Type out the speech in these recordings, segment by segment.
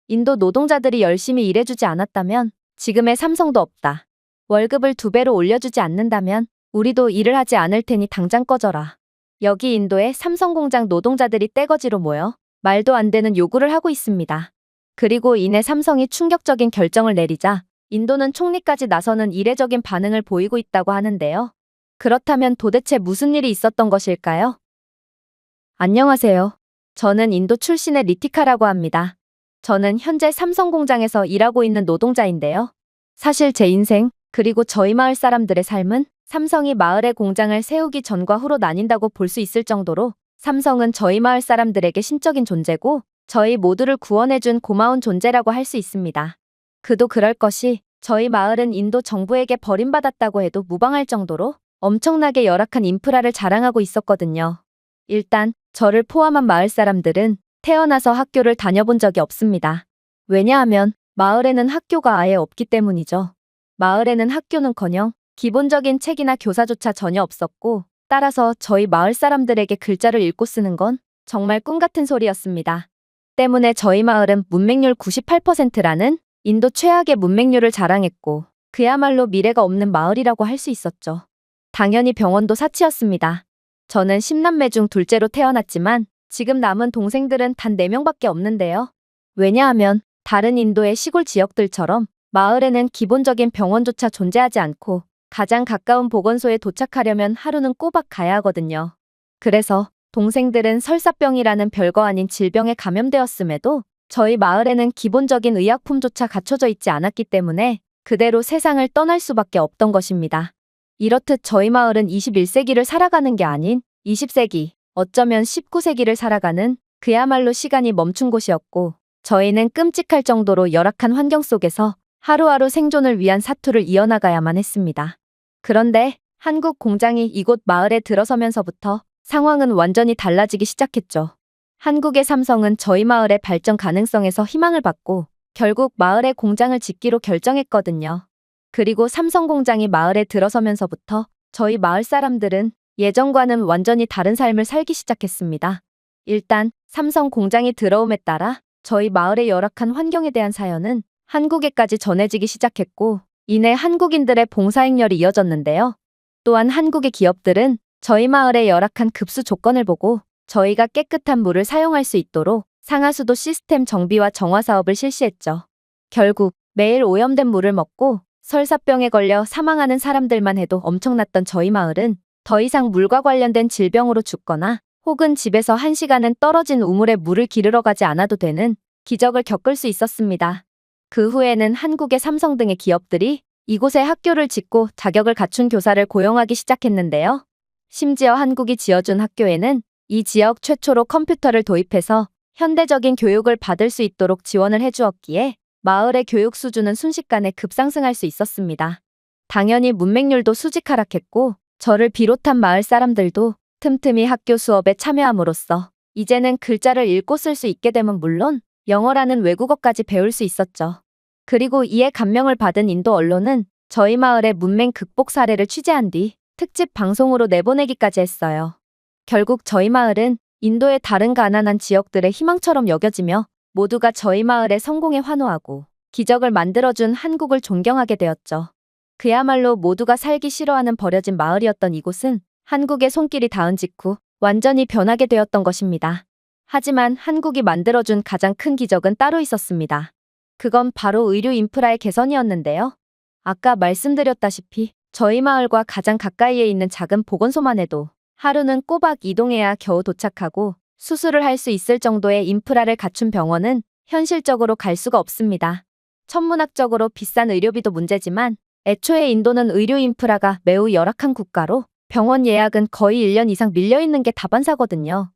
인도 노동자들이 열심히 일해주지 않았다면 지금의 삼성도 없다. 월급을 2배로 올려주지 않는다면 우리도 일을 하지 않을 테니 당장 꺼져라. 여기 인도의 삼성 공장 노동자들이 떼거지로 모여 말도 안 되는 요구를 하고 있습니다. 그리고 이내 삼성이 충격적인 결정을 내리자 인도는 총리까지 나서는 이례적인 반응을 보이고 있다고 하는데요. 그렇다면 도대체 무슨 일이 있었던 것일까요? 안녕하세요. 저는 인도 출신의 리티카라고 합니다. 저는 현재 삼성 공장에서 일하고 있는 노동자인데요. 사실 제 인생, 그리고 저희 마을 사람들의 삶은 삼성이 마을의 공장을 세우기 전과 후로 나뉜다고 볼 수 있을 정도로 삼성은 저희 마을 사람들에게 신적인 존재고 저희 모두를 구원해준 고마운 존재라고 할 수 있습니다. 그도 그럴 것이 저희 마을은 인도 정부에게 버림받았다고 해도 무방할 정도로 엄청나게 열악한 인프라를 자랑하고 있었거든요. 일단 저를 포함한 마을 사람들은 태어나서 학교를 다녀본 적이 없습니다. 왜냐하면 마을에는 학교가 아예 없기 때문이죠. 마을에는 학교는커녕 기본적인 책이나 교사조차 전혀 없었고 따라서 저희 마을 사람들에게 글자를 읽고 쓰는 건 정말 꿈 같은 소리였습니다. 때문에 저희 마을은 문맹률 98%라는 인도 최악의 문맹률을 자랑했고 그야말로 미래가 없는 마을이라고 할 수 있었죠. 당연히 병원도 사치였습니다. 저는 10남매 중 둘째로 태어났지만 지금 남은 동생들은 단 4명밖에 없는데요. 왜냐하면 다른 인도의 시골 지역들처럼 마을에는 기본적인 병원조차 존재하지 않고 가장 가까운 보건소에 도착하려면 하루는 꼬박 가야 하거든요. 그래서 동생들은 설사병이라는 별거 아닌 질병에 감염되었음에도 저희 마을에는 기본적인 의약품조차 갖춰져 있지 않았기 때문에 그대로 세상을 떠날 수밖에 없던 것입니다. 이렇듯 저희 마을은 21세기를 살아가는 게 아닌 20세기, 어쩌면 19세기를 살아가는 그야말로 시간이 멈춘 곳이었고 저희는 끔찍할 정도로 열악한 환경 속에서 하루하루 생존을 위한 사투를 이어나가야만 했습니다. 그런데 한국 공장이 이곳 마을에 들어서면서부터 상황은 완전히 달라지기 시작했죠. 한국의 삼성은 저희 마을의 발전 가능성에서 희망을 받고 결국 마을에 공장을 짓기로 결정했거든요. 그리고 삼성 공장이 마을에 들어서면서부터 저희 마을 사람들은 예전과는 완전히 다른 삶을 살기 시작했습니다. 일단 삼성 공장이 들어옴에 따라 저희 마을의 열악한 환경에 대한 사연은 한국에까지 전해지기 시작했고 이내 한국인들의 봉사행렬이 이어졌는데요. 또한 한국의 기업들은 저희 마을의 열악한 급수 조건을 보고 저희가 깨끗한 물을 사용할 수 있도록 상하수도 시스템 정비와 정화 사업을 실시했죠. 결국 매일 오염된 물을 먹고 설사병에 걸려 사망하는 사람들만 해도 엄청났던 저희 마을은 더 이상 물과 관련된 질병으로 죽거나 혹은 집에서 1시간은 떨어진 우물에 물을 기르러 가지 않아도 되는 기적을 겪을 수 있었습니다. 그 후에는 한국의 삼성 등의 기업들이 이곳에 학교를 짓고 자격을 갖춘 교사를 고용하기 시작했는데요. 심지어 한국이 지어준 학교에는 이 지역 최초로 컴퓨터를 도입해서 현대적인 교육을 받을 수 있도록 지원을 해주었기에 마을의 교육 수준은 순식간에 급상승할 수 있었습니다. 당연히 문맹률도 수직 하락했고 저를 비롯한 마을 사람들도 틈틈이 학교 수업에 참여함으로써 이제는 글자를 읽고 쓸 수 있게 됨은 물론 영어라는 외국어까지 배울 수 있었죠. 그리고 이에 감명을 받은 인도 언론은 저희 마을의 문맹 극복 사례를 취재한 뒤 특집 방송으로 내보내기까지 했어요. 결국 저희 마을은 인도의 다른 가난한 지역들의 희망처럼 여겨지며 모두가 저희 마을의 성공에 환호하고 기적을 만들어준 한국을 존경하게 되었죠. 그야말로 모두가 살기 싫어하는 버려진 마을이었던 이곳은 한국의 손길이 닿은 직후 완전히 변하게 되었던 것입니다. 하지만 한국이 만들어준 가장 큰 기적은 따로 있었습니다. 그건 바로 의료 인프라의 개선이었는데요. 아까 말씀드렸다시피 저희 마을과 가장 가까이에 있는 작은 보건소만 해도 하루는 꼬박 이동해야 겨우 도착하고 수술을 할 수 있을 정도의 인프라를 갖춘 병원은 현실적으로 갈 수가 없습니다. 천문학적으로 비싼 의료비도 문제지만 애초에 인도는 의료 인프라가 매우 열악한 국가로 병원 예약은 거의 1년 이상 밀려있는 게 다반사거든요.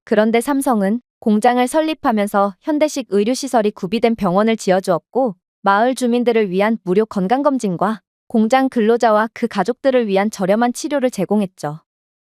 그런데 삼성은 공장을 설립하면서 현대식 의료시설이 구비된 병원을 지어주었고 마을 주민들을 위한 무료 건강검진과 공장 근로자와 그 가족들을 위한 저렴한 치료를 제공했죠.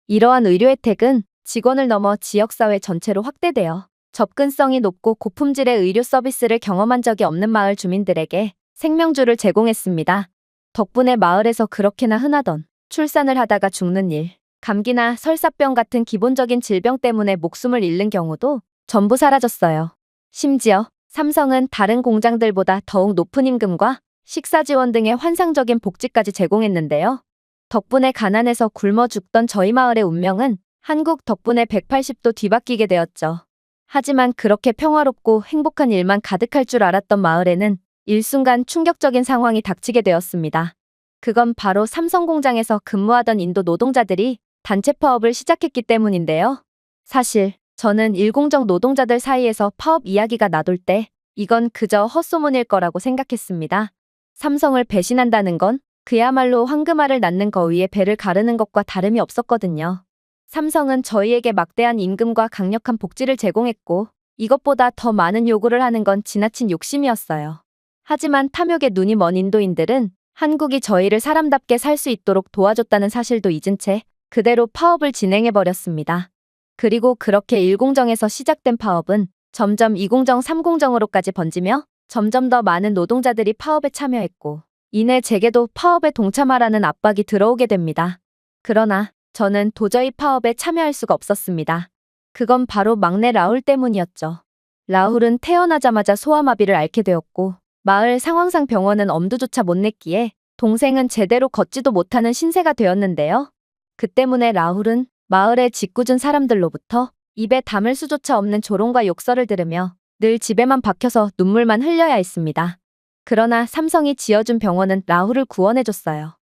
이러한 의료 혜택은 직원을 넘어 지역사회 전체로 확대되어 접근성이 높고 고품질의 의료 서비스를 경험한 적이 없는 마을 주민들에게 생명줄을 제공했습니다. 덕분에 마을에서 그렇게나 흔하던 출산을 하다가 죽는 일, 감기나 설사병 같은 기본적인 질병 때문에 목숨을 잃는 경우도 전부 사라졌어요. 심지어 삼성은 다른 공장들보다 더욱 높은 임금과 식사 지원 등의 환상적인 복지까지 제공했는데요. 덕분에 가난해서 굶어 죽던 저희 마을의 운명은 한국 덕분에 180도 뒤바뀌게 되었죠. 하지만 그렇게 평화롭고 행복한 일만 가득할 줄 알았던 마을에는 일순간 충격적인 상황이 닥치게 되었습니다. 그건 바로 삼성 공장에서 근무하던 인도 노동자들이 단체 파업을 시작했기 때문인데요. 사실 저는 일공정 노동자들 사이에서 파업 이야기가 나돌 때 이건 그저 헛소문일 거라고 생각했습니다. 삼성을 배신한다는 건 그야말로 황금알을 낳는 거위에 배를 가르는 것과 다름이 없었거든요. 삼성은 저희에게 막대한 임금과 강력한 복지를 제공했고 이것보다 더 많은 요구를 하는 건 지나친 욕심이었어요. 하지만 탐욕에 눈이 먼 인도인들은 한국이 저희를 사람답게 살 수 있도록 도와줬다는 사실도 잊은 채 그대로 파업을 진행해버렸습니다. 그리고 그렇게 1공정에서 시작된 파업은 점점 2공정, 3공정으로까지 번지며 점점 더 많은 노동자들이 파업에 참여했고 이내 제게도 파업에 동참하라는 압박이 들어오게 됩니다. 그러나 저는 도저히 파업에 참여할 수가 없었습니다. 그건 바로 막내 라울 때문이었죠. 라울은 태어나자마자 소아마비를 앓게 되었고 마을 상황상 병원은 엄두조차 못 냈기에 동생은 제대로 걷지도 못하는 신세가 되었는데요. 그 때문에 라울은 마을의 짓궂은 사람들로부터 입에 담을 수조차 없는 조롱과 욕설을 들으며 늘 집에만 박혀서 눈물만 흘려야 했습니다. 그러나 삼성이 지어준 병원은 라울을 구원해줬어요.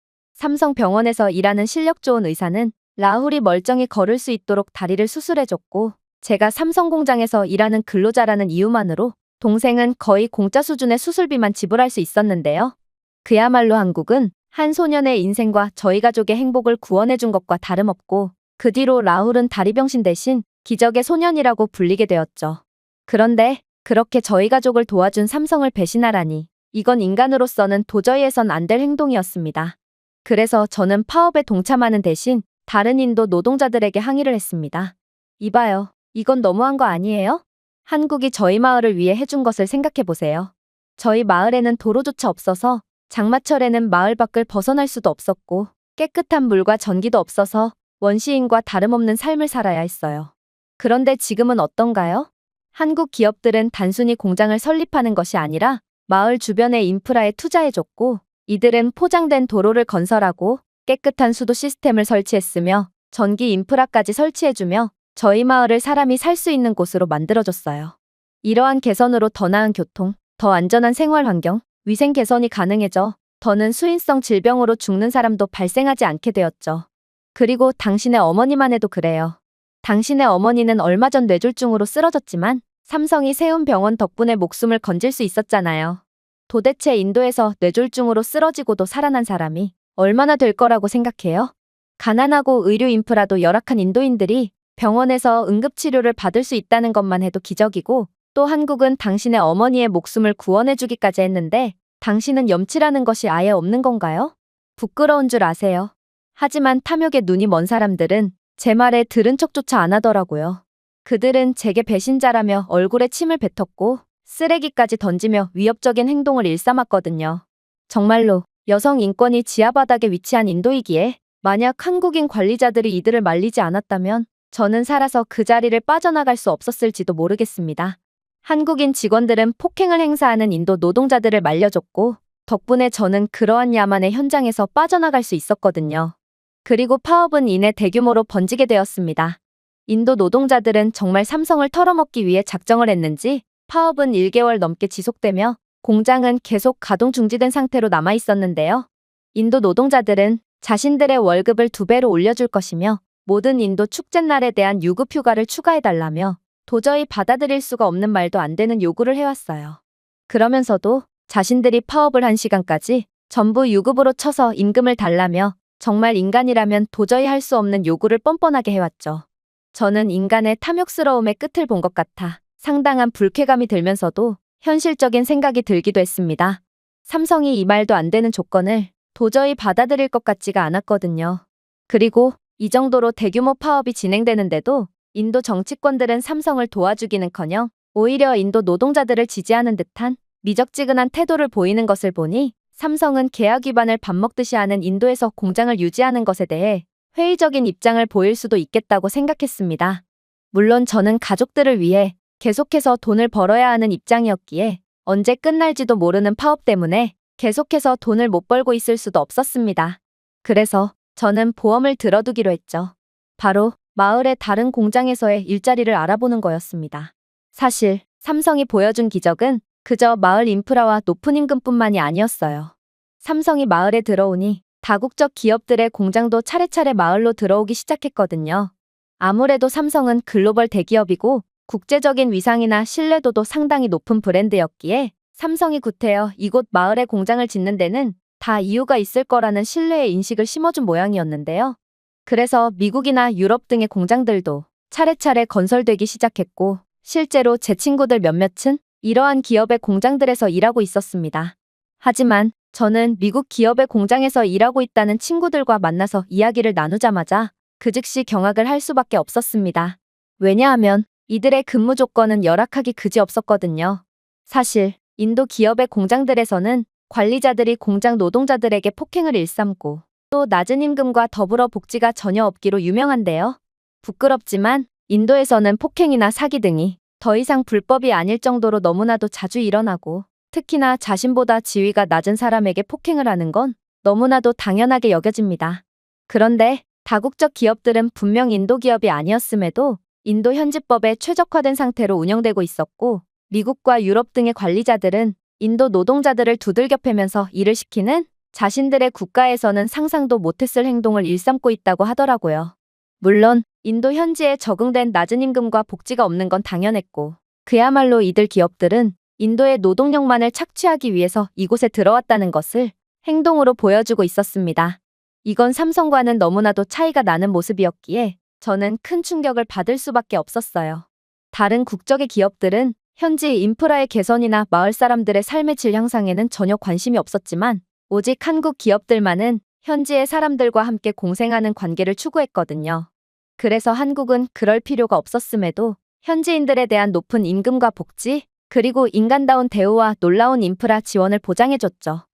삼성병원에서 일하는 실력 좋은 의사는 라울이 멀쩡히 걸을 수 있도록 다리를 수술해줬고 제가 삼성공장에서 일하는 근로자라는 이유만으로 동생은 거의 공짜 수준의 수술비만 지불할 수 있었는데요. 그야말로 한국은 한 소년의 인생과 저희 가족의 행복을 구원해준 것과 다름없고 그 뒤로 라울은 다리병신 대신 기적의 소년이라고 불리게 되었죠. 그런데 그렇게 저희 가족을 도와준 삼성을 배신하라니 이건 인간으로서는 도저히 해선 안 될 행동이었습니다. 그래서 저는 파업에 동참하는 대신 다른 인도 노동자들에게 항의를 했습니다. 이봐요. 이건 너무한 거 아니에요? 한국이 저희 마을을 위해 해준 것을 생각해보세요. 저희 마을에는 도로조차 없어서 장마철에는 마을 밖을 벗어날 수도 없었고 깨끗한 물과 전기도 없어서 원시인과 다름없는 삶을 살아야 했어요. 그런데 지금은 어떤가요? 한국 기업들은 단순히 공장을 설립하는 것이 아니라 마을 주변의 인프라에 투자해줬고 이들은 포장된 도로를 건설하고 깨끗한 수도 시스템을 설치했으며 전기 인프라까지 설치해주며 저희 마을을 사람이 살 수 있는 곳으로 만들어줬어요. 이러한 개선으로 더 나은 교통, 더 안전한 생활 환경, 위생 개선이 가능해져 더는 수인성 질병으로 죽는 사람도 발생하지 않게 되었죠. 그리고 당신의 어머니만 해도 그래요. 당신의 어머니는 얼마 전 뇌졸중으로 쓰러졌지만 삼성이 세운 병원 덕분에 목숨을 건질 수 있었잖아요. 도대체 인도에서 뇌졸중으로 쓰러지고도 살아난 사람이 얼마나 될 거라고 생각해요? 가난하고 의료 인프라도 열악한 인도인들이 병원에서 응급치료를 받을 수 있다는 것만 해도 기적이고 또 한국은 당신의 어머니의 목숨을 구원해주기까지 했는데 당신은 염치라는 것이 아예 없는 건가요? 부끄러운 줄 아세요. 하지만 탐욕에 눈이 먼 사람들은 제 말에 들은 척조차 안 하더라고요. 그들은 제게 배신자라며 얼굴에 침을 뱉었고 쓰레기까지 던지며 위협적인 행동을 일삼았거든요. 정말로 여성 인권이 지하바닥에 위치한 인도이기에 만약 한국인 관리자들이 이들을 말리지 않았다면 저는 살아서 그 자리를 빠져나갈 수 없었을지도 모르겠습니다. 한국인 직원들은 폭행을 행사하는 인도 노동자들을 말려줬고 덕분에 저는 그러한 야만의 현장에서 빠져나갈 수 있었거든요. 그리고 파업은 이내 대규모로 번지게 되었습니다. 인도 노동자들은 정말 삼성을 털어먹기 위해 작정을 했는지 파업은 1개월 넘게 지속되며 공장은 계속 가동 중지된 상태로 남아 있었는데요. 인도 노동자들은 자신들의 월급을 2배로 올려줄 것이며 모든 인도 축제날에 대한 유급 휴가를 추가해달라며 도저히 받아들일 수가 없는 말도 안 되는 요구를 해왔어요. 그러면서도 자신들이 파업을 한 시간까지 전부 유급으로 쳐서 임금을 달라며 정말 인간이라면 도저히 할 수 없는 요구를 뻔뻔하게 해왔죠. 저는 인간의 탐욕스러움의 끝을 본 것 같아 상당한 불쾌감이 들면서도 현실적인 생각이 들기도 했습니다. 삼성이 이 말도 안 되는 조건을 도저히 받아들일 것 같지가 않았거든요. 그리고 이 정도로 대규모 파업이 진행되는데도 인도 정치권들은 삼성을 도와주기는커녕 오히려 인도 노동자들을 지지하는 듯한 미적지근한 태도를 보이는 것을 보니 삼성은 계약 위반을 밥 먹듯이 하는 인도에서 공장을 유지하는 것에 대해 회의적인 입장을 보일 수도 있겠다고 생각했습니다. 물론 저는 가족들을 위해 계속해서 돈을 벌어야 하는 입장이었기에 언제 끝날지도 모르는 파업 때문에 계속해서 돈을 못 벌고 있을 수도 없었습니다. 그래서 저는 보험을 들어두기로 했죠. 바로 마을의 다른 공장에서의 일자리를 알아보는 거였습니다. 사실 삼성이 보여준 기적은 그저 마을 인프라와 높은 임금뿐만이 아니었어요. 삼성이 마을에 들어오니 다국적 기업들의 공장도 차례차례 마을로 들어오기 시작했거든요. 아무래도 삼성은 글로벌 대기업이고 국제적인 위상이나 신뢰도도 상당히 높은 브랜드였기에 삼성이 구태여 이곳 마을에 공장을 짓는 데는 다 이유가 있을 거라는 신뢰의 인식을 심어준 모양이었는데요. 그래서 미국이나 유럽 등의 공장들도 차례차례 건설되기 시작했고 실제로 제 친구들 몇몇은 이러한 기업의 공장들에서 일하고 있었습니다. 하지만 저는 미국 기업의 공장에서 일하고 있다는 친구들과 만나서 이야기를 나누자마자 그 즉시 경악을 할 수밖에 없었습니다. 왜냐하면 이들의 근무 조건은 열악하기 그지없었거든요. 사실 인도 기업의 공장들에서는 관리자들이 공장 노동자들에게 폭행을 일삼고 또 낮은 임금과 더불어 복지가 전혀 없기로 유명한데요. 부끄럽지만 인도에서는 폭행이나 사기 등이 더 이상 불법이 아닐 정도로 너무나도 자주 일어나고 특히나 자신보다 지위가 낮은 사람에게 폭행을 하는 건 너무나도 당연하게 여겨집니다. 그런데 다국적 기업들은 분명 인도 기업이 아니었음에도 인도 현지법에 최적화된 상태로 운영되고 있었고 미국과 유럽 등의 관리자들은 인도 노동자들을 두들겨 패면서 일을 시키는 자신들의 국가에서는 상상도 못했을 행동을 일삼고 있다고 하더라고요. 물론 인도 현지에 적응된 낮은 임금과 복지가 없는 건 당연했고 그야말로 이들 기업들은 인도의 노동력만을 착취하기 위해서 이곳에 들어왔다는 것을 행동으로 보여주고 있었습니다. 이건 삼성과는 너무나도 차이가 나는 모습이었기에 저는 큰 충격을 받을 수밖에 없었어요. 다른 국적의 기업들은 현지 인프라의 개선이나 마을 사람들의 삶의 질 향상에는 전혀 관심이 없었지만 오직 한국 기업들만은 현지의 사람들과 함께 공생하는 관계를 추구했거든요. 그래서 한국은 그럴 필요가 없었음에도 현지인들에 대한 높은 임금과 복지, 그리고 인간다운 대우와 놀라운 인프라 지원을 보장해줬죠.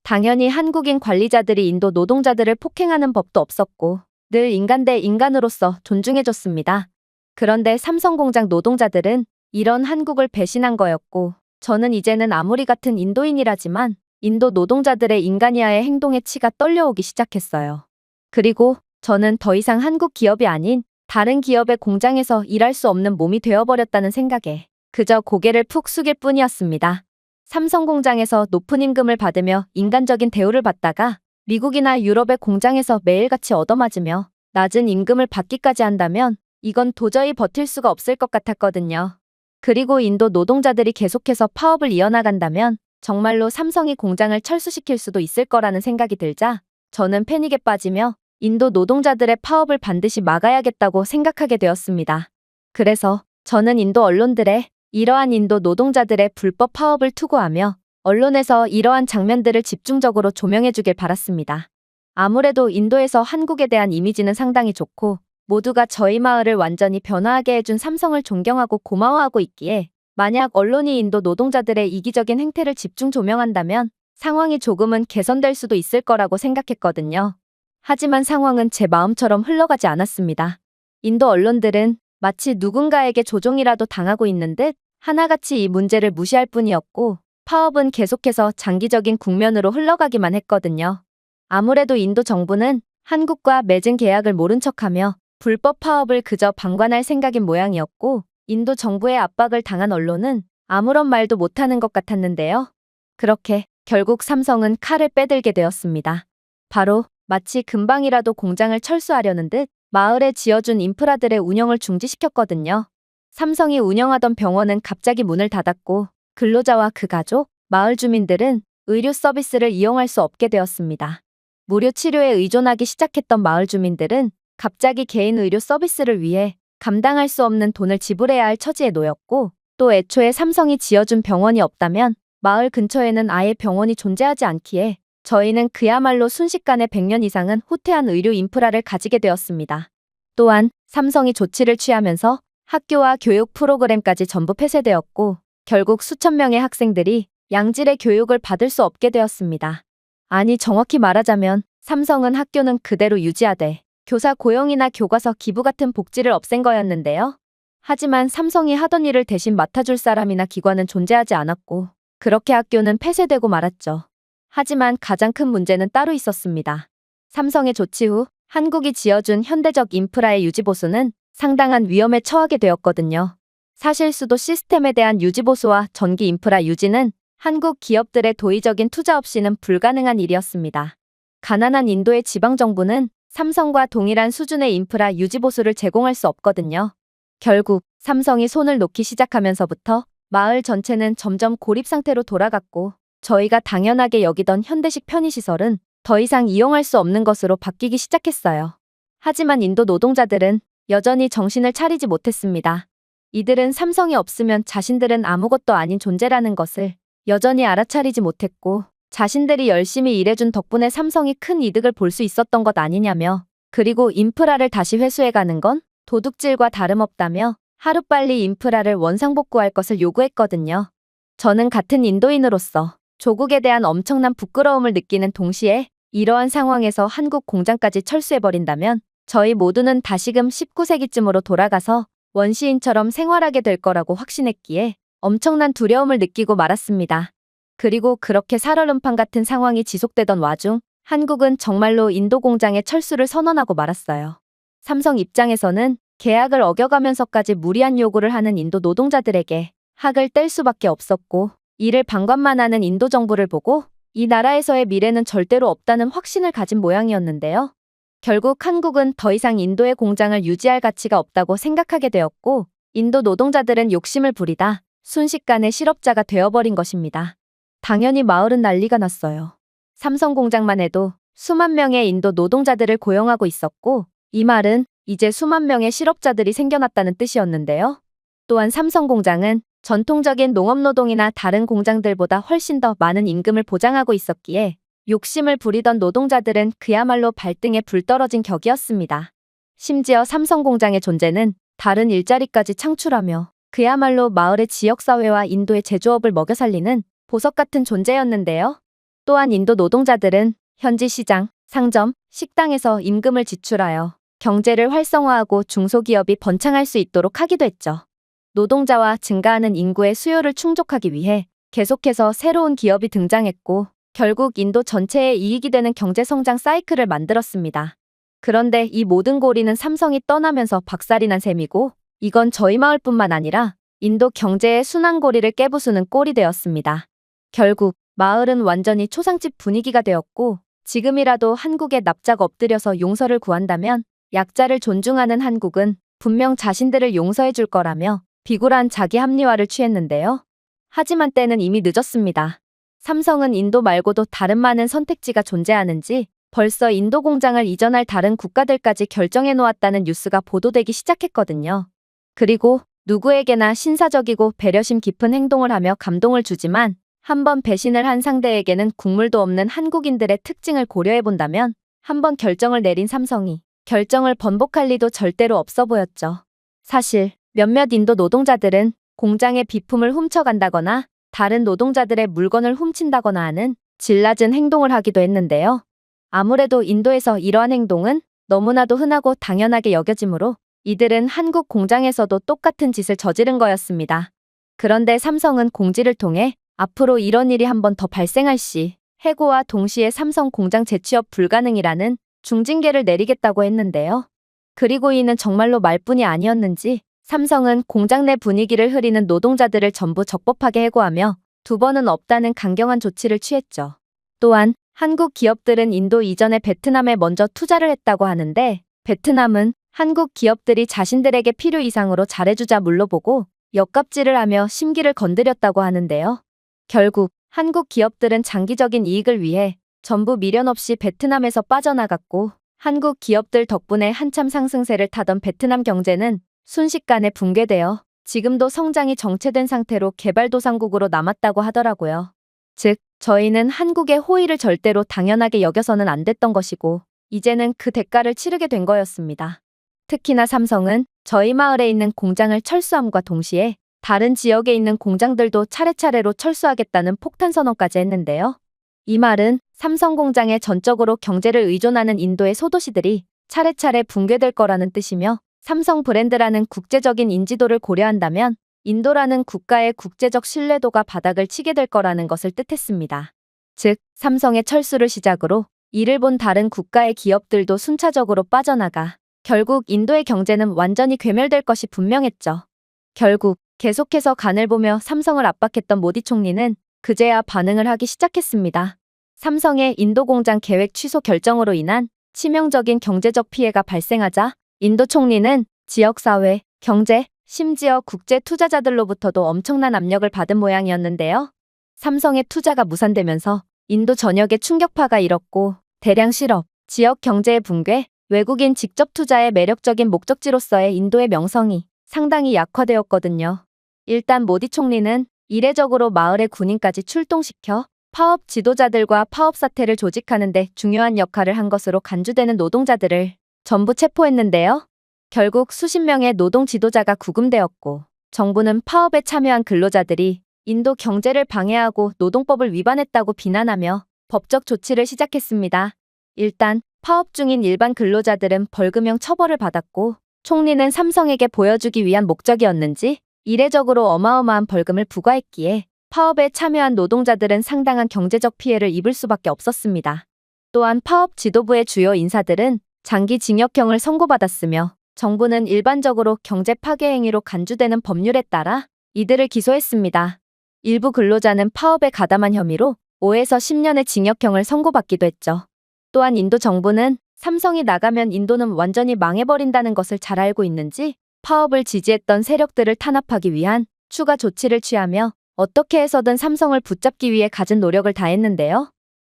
당연히 한국인 관리자들이 인도 노동자들을 폭행하는 법도 없었고 늘 인간 대 인간으로서 존중해줬습니다. 그런데 삼성공장 노동자들은 이런 한국을 배신한 거였고 저는 이제는 아무리 같은 인도인이라지만 인도 노동자들의 인간이하의 행동에 치가 떨려오기 시작했어요. 그리고 저는 더 이상 한국 기업이 아닌 다른 기업의 공장에서 일할 수 없는 몸이 되어버렸다는 생각에 그저 고개를 푹 숙일 뿐이었습니다. 삼성공장에서 높은 임금을 받으며 인간적인 대우를 받다가 미국이나 유럽의 공장에서 매일같이 얻어맞으며 낮은 임금을 받기까지 한다면 이건 도저히 버틸 수가 없을 것 같았거든요. 그리고 인도 노동자들이 계속해서 파업을 이어나간다면 정말로 삼성이 공장을 철수시킬 수도 있을 거라는 생각이 들자 저는 패닉에 빠지며 인도 노동자들의 파업을 반드시 막아야겠다고 생각하게 되었습니다. 그래서 저는 인도 언론들의 이러한 인도 노동자들의 불법 파업을 투고하며 언론에서 이러한 장면들을 집중적으로 조명해주길 바랐습니다. 아무래도 인도에서 한국에 대한 이미지는 상당히 좋고 모두가 저희 마을을 완전히 변화하게 해준 삼성을 존경하고 고마워하고 있기에 만약 언론이 인도 노동자들의 이기적인 행태를 집중 조명한다면 상황이 조금은 개선될 수도 있을 거라고 생각했거든요. 하지만 상황은 제 마음처럼 흘러가지 않았습니다. 인도 언론들은 마치 누군가에게 조종이라도 당하고 있는 듯 하나같이 이 문제를 무시할 뿐이었고 파업은 계속해서 장기적인 국면으로 흘러가기만 했거든요. 아무래도 인도 정부는 한국과 맺은 계약을 모른 척하며 불법 파업을 그저 방관할 생각인 모양이었고 인도 정부의 압박을 당한 언론은 아무런 말도 못하는 것 같았는데요. 그렇게 결국 삼성은 칼을 빼들게 되었습니다. 바로 마치 금방이라도 공장을 철수하려는 듯 마을에 지어준 인프라들의 운영을 중지시켰거든요. 삼성이 운영하던 병원은 갑자기 문을 닫았고 근로자와 그 가족, 마을 주민들은 의료 서비스를 이용할 수 없게 되었습니다. 무료 치료에 의존하기 시작했던 마을 주민들은 갑자기 개인 의료 서비스를 위해 감당할 수 없는 돈을 지불해야 할 처지에 놓였고 또 애초에 삼성이 지어준 병원이 없다면 마을 근처에는 아예 병원이 존재하지 않기에 저희는 그야말로 순식간에 100년 이상은 후퇴한 의료 인프라를 가지게 되었습니다. 또한 삼성이 조치를 취하면서 학교와 교육 프로그램까지 전부 폐쇄되었고 결국 수천 명의 학생들이 양질의 교육을 받을 수 없게 되었습니다. 아니 정확히 말하자면 삼성은 학교는 그대로 유지하되 교사 고용이나 교과서 기부 같은 복지를 없앤 거였는데요. 하지만 삼성이 하던 일을 대신 맡아줄 사람이나 기관은 존재하지 않았고, 그렇게 학교는 폐쇄되고 말았죠. 하지만 가장 큰 문제는 따로 있었습니다. 삼성의 조치 후 한국이 지어준 현대적 인프라의 유지보수는 상당한 위험에 처하게 되었거든요. 사실 수도 시스템에 대한 유지보수와 전기 인프라 유지는 한국 기업들의 도의적인 투자 없이는 불가능한 일이었습니다. 가난한 인도의 지방정부는 삼성과 동일한 수준의 인프라 유지보수를 제공할 수 없거든요. 결국 삼성이 손을 놓기 시작하면서부터 마을 전체는 점점 고립 상태로 돌아갔고, 저희가 당연하게 여기던 현대식 편의시설은 더 이상 이용할 수 없는 것으로 바뀌기 시작했어요. 하지만 인도 노동자들은 여전히 정신을 차리지 못했습니다. 이들은 삼성이 없으면 자신들은 아무것도 아닌 존재라는 것을 여전히 알아차리지 못했고, 자신들이 열심히 일해준 덕분에 삼성이 큰 이득을 볼 수 있었던 것 아니냐며, 그리고 인프라를 다시 회수해가는 건 도둑질과 다름없다며 하루빨리 인프라를 원상복구할 것을 요구했거든요. 저는 같은 인도인으로서 조국에 대한 엄청난 부끄러움을 느끼는 동시에 이러한 상황에서 한국 공장까지 철수해버린다면 저희 모두는 다시금 19세기쯤으로 돌아가서 원시인처럼 생활하게 될 거라고 확신했기에 엄청난 두려움을 느끼고 말았습니다. 그리고 그렇게 살얼음판 같은 상황이 지속되던 와중 한국은 정말로 인도 공장의 철수를 선언하고 말았어요. 삼성 입장에서는 계약을 어겨가면서까지 무리한 요구를 하는 인도 노동자들에게 학을 뗄 수밖에 없었고, 이를 방관만 하는 인도 정부를 보고 이 나라에서의 미래는 절대로 없다는 확신을 가진 모양이었는데요. 결국 한국은 더 이상 인도의 공장을 유지할 가치가 없다고 생각하게 되었고, 인도 노동자들은 욕심을 부리다 순식간에 실업자가 되어버린 것입니다. 당연히 마을은 난리가 났어요. 삼성 공장만 해도 수만 명의 인도 노동자들을 고용하고 있었고, 이 말은 이제 수만 명의 실업자들이 생겨났다는 뜻이었는데요. 또한 삼성 공장은 전통적인 농업노동이나 다른 공장들보다 훨씬 더 많은 임금을 보장하고 있었기에 욕심을 부리던 노동자들은 그야말로 발등에 불 떨어진 격이었습니다. 심지어 삼성 공장의 존재는 다른 일자리까지 창출하며 그야말로 마을의 지역사회와 인도의 제조업을 먹여 살리는 보석 같은 존재였는데요. 또한 인도 노동자들은 현지 시장, 상점, 식당에서 임금을 지출하여 경제를 활성화하고 중소기업이 번창할 수 있도록 하기도 했죠. 노동자와 증가하는 인구의 수요를 충족하기 위해 계속해서 새로운 기업이 등장했고, 결국 인도 전체의 이익이 되는 경제성장 사이클을 만들었습니다. 그런데 이 모든 고리는 삼성이 떠나면서 박살이 난 셈이고, 이건 저희 마을뿐만 아니라 인도 경제의 순환고리를 깨부수는 꼴이 되었습니다. 결국 마을은 완전히 초상집 분위기가 되었고, 지금이라도 한국에 납작 엎드려서 용서를 구한다면 약자를 존중하는 한국은 분명 자신들을 용서해 줄 거라며 비굴한 자기 합리화를 취했는데요. 하지만 때는 이미 늦었습니다. 삼성은 인도 말고도 다른 많은 선택지가 존재하는지 벌써 인도 공장을 이전할 다른 국가들까지 결정해 놓았다는 뉴스가 보도되기 시작했거든요. 그리고 누구에게나 신사적이고 배려심 깊은 행동을 하며 감동을 주지만 한번 배신을 한 상대에게는 국물도 없는 한국인들의 특징을 고려해 본다면 한번 결정을 내린 삼성이 결정을 번복할 리도 절대로 없어 보였죠. 사실 몇몇 인도 노동자들은 공장의 비품을 훔쳐간다거나 다른 노동자들의 물건을 훔친다거나 하는 질 낮은 행동을 하기도 했는데요. 아무래도 인도에서 이러한 행동은 너무나도 흔하고 당연하게 여겨지므로 이들은 한국 공장에서도 똑같은 짓을 저지른 거였습니다. 그런데 삼성은 공지를 통해 앞으로 이런 일이 한 번 더 발생할 시 해고와 동시에 삼성 공장 재취업 불가능이라는 중징계를 내리겠다고 했는데요. 그리고 이는 정말로 말뿐이 아니었는지 삼성은 공장 내 분위기를 흐리는 노동자들을 전부 적법하게 해고하며 두 번은 없다는 강경한 조치를 취했죠. 또한 한국 기업들은 인도 이전에 베트남에 먼저 투자를 했다고 하는데, 베트남은 한국 기업들이 자신들에게 필요 이상으로 잘해주자 물러보고 역갑질을 하며 심기를 건드렸다고 하는데요. 결국 한국 기업들은 장기적인 이익을 위해 전부 미련 없이 베트남에서 빠져나갔고, 한국 기업들 덕분에 한참 상승세를 타던 베트남 경제는 순식간에 붕괴되어 지금도 성장이 정체된 상태로 개발도상국으로 남았다고 하더라고요. 즉, 저희는 한국의 호의를 절대로 당연하게 여겨서는 안 됐던 것이고, 이제는 그 대가를 치르게 된 거였습니다. 특히나 삼성은 저희 마을에 있는 공장을 철수함과 동시에 다른 지역에 있는 공장들도 차례차례로 철수하겠다는 폭탄 선언까지 했는데요. 이 말은 삼성 공장에 전적으로 경제를 의존하는 인도의 소도시들이 차례차례 붕괴될 거라는 뜻이며, 삼성 브랜드라는 국제적인 인지도를 고려한다면 인도라는 국가의 국제적 신뢰도가 바닥을 치게 될 거라는 것을 뜻했습니다. 즉, 삼성의 철수를 시작으로 이를 본 다른 국가의 기업들도 순차적으로 빠져나가 결국 인도의 경제는 완전히 괴멸될 것이 분명했죠. 결국 계속해서 간을 보며 삼성을 압박했던 모디 총리는 그제야 반응을 하기 시작했습니다. 삼성의 인도 공장 계획 취소 결정으로 인한 치명적인 경제적 피해가 발생하자 인도 총리는 지역사회, 경제, 심지어 국제 투자자들로부터도 엄청난 압력을 받은 모양이었는데요. 삼성의 투자가 무산되면서 인도 전역에 충격파가 일었고 대량 실업, 지역 경제의 붕괴, 외국인 직접 투자의 매력적인 목적지로서의 인도의 명성이 상당히 약화되었거든요. 일단 모디 총리는 이례적으로 마을의 군인까지 출동시켜 파업 지도자들과 파업 사태를 조직하는 데 중요한 역할을 한 것으로 간주되는 노동자들을 전부 체포했는데요. 결국 수십 명의 노동 지도자가 구금되었고 정부는 파업에 참여한 근로자들이 인도 경제를 방해하고 노동법을 위반했다고 비난하며 법적 조치를 시작했습니다. 일단 파업 중인 일반 근로자들은 벌금형 처벌을 받았고 총리는 삼성에게 보여주기 위한 목적이었는지 이례적으로 어마어마한 벌금을 부과했기에 파업에 참여한 노동자들은 상당한 경제적 피해를 입을 수밖에 없었습니다. 또한 파업 지도부의 주요 인사들은 장기 징역형을 선고받았으며 정부는 일반적으로 경제 파괴 행위로 간주되는 법률에 따라 이들을 기소했습니다. 일부 근로자는 파업에 가담한 혐의로 5에서 10년의 징역형을 선고받기도 했죠. 또한 인도 정부는 삼성이 나가면 인도는 완전히 망해버린다는 것을 잘 알고 있는지 파업을 지지했던 세력들을 탄압하기 위한 추가 조치를 취하며 어떻게 해서든 삼성을 붙잡기 위해 가진 노력을 다했는데요.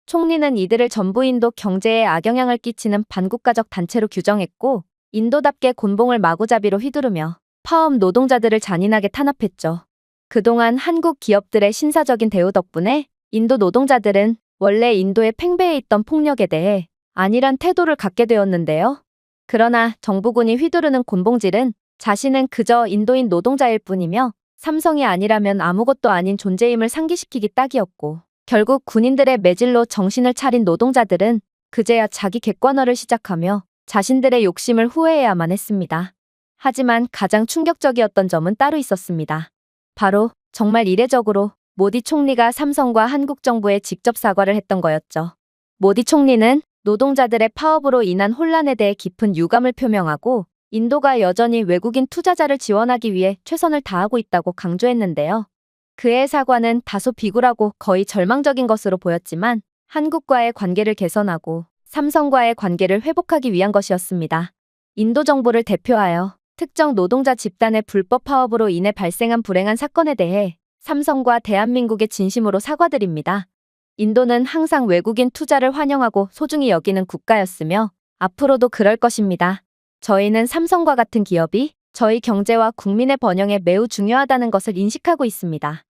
총리는 이들을 전부 인도 경제에 악영향을 끼치는 반국가적 단체로 규정했고 인도답게 곤봉을 마구잡이로 휘두르며 파업 노동자들을 잔인하게 탄압했죠. 그동안 한국 기업들의 신사적인 대우 덕분에 인도 노동자들은 원래 인도의 팽배해 있던 폭력에 대해 안일한 태도를 갖게 되었는데요. 그러나 정부군이 휘두르는 곤봉질은 자신은 그저 인도인 노동자일 뿐이며 삼성이 아니라면 아무것도 아닌 존재임을 상기시키기 딱이었고 결국 군인들의 매질로 정신을 차린 노동자들은 그제야 자기 객관화를 시작하며 자신들의 욕심을 후회해야만 했습니다. 하지만 가장 충격적이었던 점은 따로 있었습니다. 바로 정말 이례적으로 모디 총리가 삼성과 한국 정부에 직접 사과를 했던 거였죠. 모디 총리는 노동자들의 파업으로 인한 혼란에 대해 깊은 유감을 표명하고 인도가 여전히 외국인 투자자를 지원하기 위해 최선을 다하고 있다고 강조했는데요. 그의 사과는 다소 비굴하고 거의 절망적인 것으로 보였지만 한국과의 관계를 개선하고 삼성과의 관계를 회복하기 위한 것이었습니다. 인도 정부를 대표하여 특정 노동자 집단의 불법 파업으로 인해 발생한 불행한 사건에 대해 삼성과 대한민국의 진심으로 사과드립니다. 인도는 항상 외국인 투자를 환영하고 소중히 여기는 국가였으며 앞으로도 그럴 것입니다. 저희는 삼성과 같은 기업이 저희 경제와 국민의 번영에 매우 중요하다는 것을 인식하고 있습니다.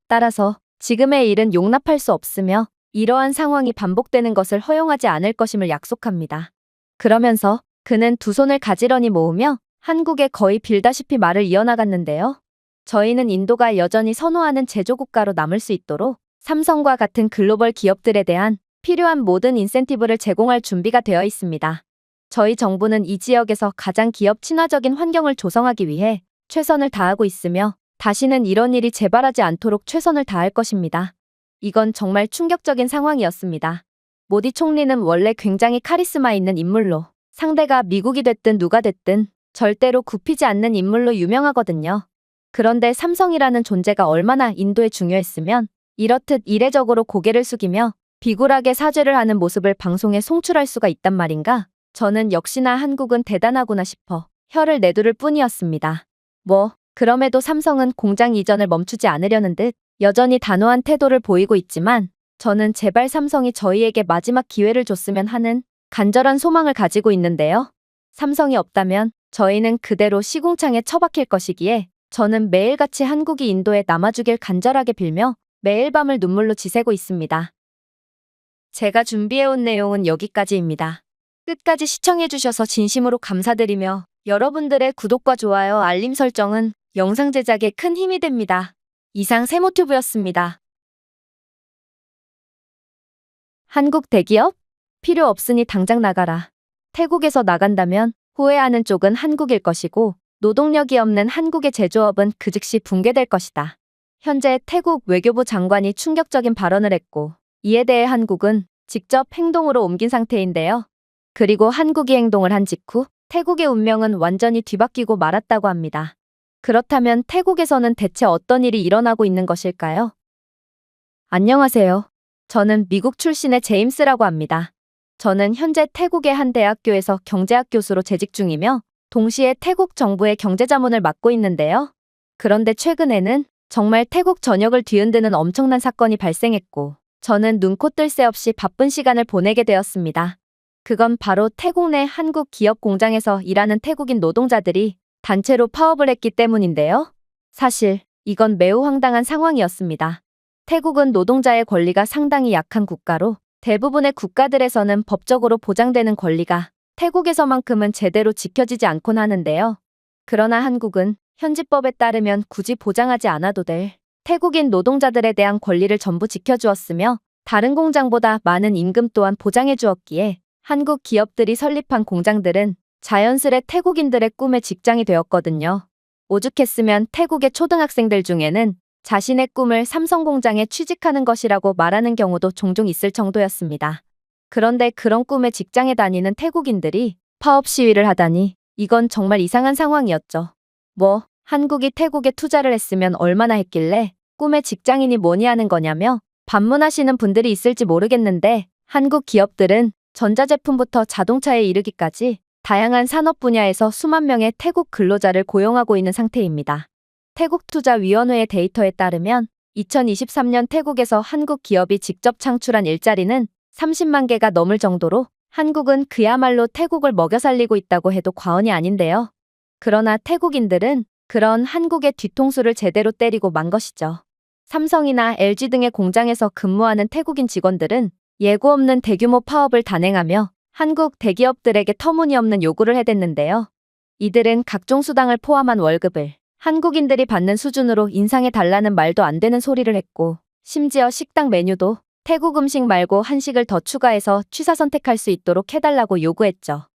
따라서 지금의 일은 용납할 수 없으며 이러한 상황이 반복되는 것을 허용하지 않을 것임을 약속합니다. 그러면서 그는 두 손을 가지런히 모으며 한국에 거의 빌다시피 말을 이어나갔는데요. 저희는 인도가 여전히 선호하는 제조국가로 남을 수 있도록 삼성과 같은 글로벌 기업들에 대한 필요한 모든 인센티브를 제공할 준비가 되어 있습니다. 저희 정부는 이 지역에서 가장 기업 친화적인 환경을 조성하기 위해 최선을 다하고 있으며 다시는 이런 일이 재발하지 않도록 최선을 다할 것입니다. 이건 정말 충격적인 상황이었습니다. 모디 총리는 원래 굉장히 카리스마 있는 인물로 상대가 미국이 됐든 누가 됐든 절대로 굽히지 않는 인물로 유명하거든요. 그런데 삼성이라는 존재가 얼마나 인도에 중요했으면 이렇듯 이례적으로 고개를 숙이며 비굴하게 사죄를 하는 모습을 방송에 송출할 수가 있단 말인가? 저는 역시나 한국은 대단하구나 싶어 혀를 내두를 뿐이었습니다. 그럼에도 삼성은 공장 이전을 멈추지 않으려는 듯 여전히 단호한 태도를 보이고 있지만 저는 제발 삼성이 저희에게 마지막 기회를 줬으면 하는 간절한 소망을 가지고 있는데요. 삼성이 없다면 저희는 그대로 시궁창에 처박힐 것이기에 저는 매일같이 한국이 인도에 남아주길 간절하게 빌며 매일 밤을 눈물로 지새고 있습니다. 제가 준비해온 내용은 여기까지입니다. 끝까지 시청해주셔서 진심으로 감사드리며 여러분들의 구독과 좋아요, 알림 설정은 영상 제작에 큰 힘이 됩니다. 이상 세모튜브였습니다. 한국 대기업? 필요 없으니 당장 나가라. 태국에서 나간다면 후회하는 쪽은 한국일 것이고 노동력이 없는 한국의 제조업은 그 즉시 붕괴될 것이다. 현재 태국 외교부 장관이 충격적인 발언을 했고 이에 대해 한국은 직접 행동으로 옮긴 상태인데요. 그리고 한국이 행동을 한 직후 태국의 운명은 완전히 뒤바뀌고 말았다고 합니다. 그렇다면 태국에서는 대체 어떤 일이 일어나고 있는 것일까요? 안녕하세요. 저는 미국 출신의 제임스라고 합니다. 저는 현재 태국의 한 대학교에서 경제학 교수로 재직 중이며 동시에 태국 정부의 경제자문을 맡고 있는데요. 그런데 최근에는 정말 태국 전역을 뒤흔드는 엄청난 사건이 발생했고 저는 눈코 뜰 새 없이 바쁜 시간을 보내게 되었습니다. 그건 바로 태국 내 한국 기업 공장에서 일하는 태국인 노동자들이 단체로 파업을 했기 때문인데요. 사실 이건 매우 황당한 상황이었습니다. 태국은 노동자의 권리가 상당히 약한 국가로 대부분의 국가들에서는 법적으로 보장되는 권리가 태국에서만큼은 제대로 지켜지지 않곤 하는데요. 그러나 한국은 현지법에 따르면 굳이 보장하지 않아도 될 태국인 노동자들에 대한 권리를 전부 지켜주었으며 다른 공장보다 많은 임금 또한 보장해 주었기에 한국 기업들이 설립한 공장들은 자연스레 태국인들의 꿈의 직장이 되었거든요. 오죽했으면 태국의 초등학생들 중에는 자신의 꿈을 삼성 공장에 취직하는 것이라고 말하는 경우도 종종 있을 정도였습니다. 그런데 그런 꿈의 직장에 다니는 태국인들이 파업 시위를 하다니 이건 정말 이상한 상황이었죠. 한국이 태국에 투자를 했으면 얼마나 했길래 꿈의 직장인이 뭐니 하는 거냐며 반문하시는 분들이 있을지 모르겠는데 한국 기업들은 전자제품부터 자동차에 이르기까지 다양한 산업 분야에서 수만 명의 태국 근로자를 고용하고 있는 상태입니다. 태국투자위원회의 데이터에 따르면 2023년 태국에서 한국 기업이 직접 창출한 일자리는 30만 개가 넘을 정도로 한국은 그야말로 태국을 먹여 살리고 있다고 해도 과언이 아닌데요. 그러나 태국인들은 그런 한국의 뒤통수를 제대로 때리고 만 것이죠. 삼성이나 LG 등의 공장에서 근무하는 태국인 직원들은 예고 없는 대규모 파업을 단행하며 한국 대기업들에게 터무니없는 요구를 해댔는데요. 이들은 각종 수당을 포함한 월급을 한국인들이 받는 수준으로 인상해달라는 말도 안 되는 소리를 했고 심지어 식당 메뉴도 태국 음식 말고 한식을 더 추가해서 취사 선택할 수 있도록 해달라고 요구했죠.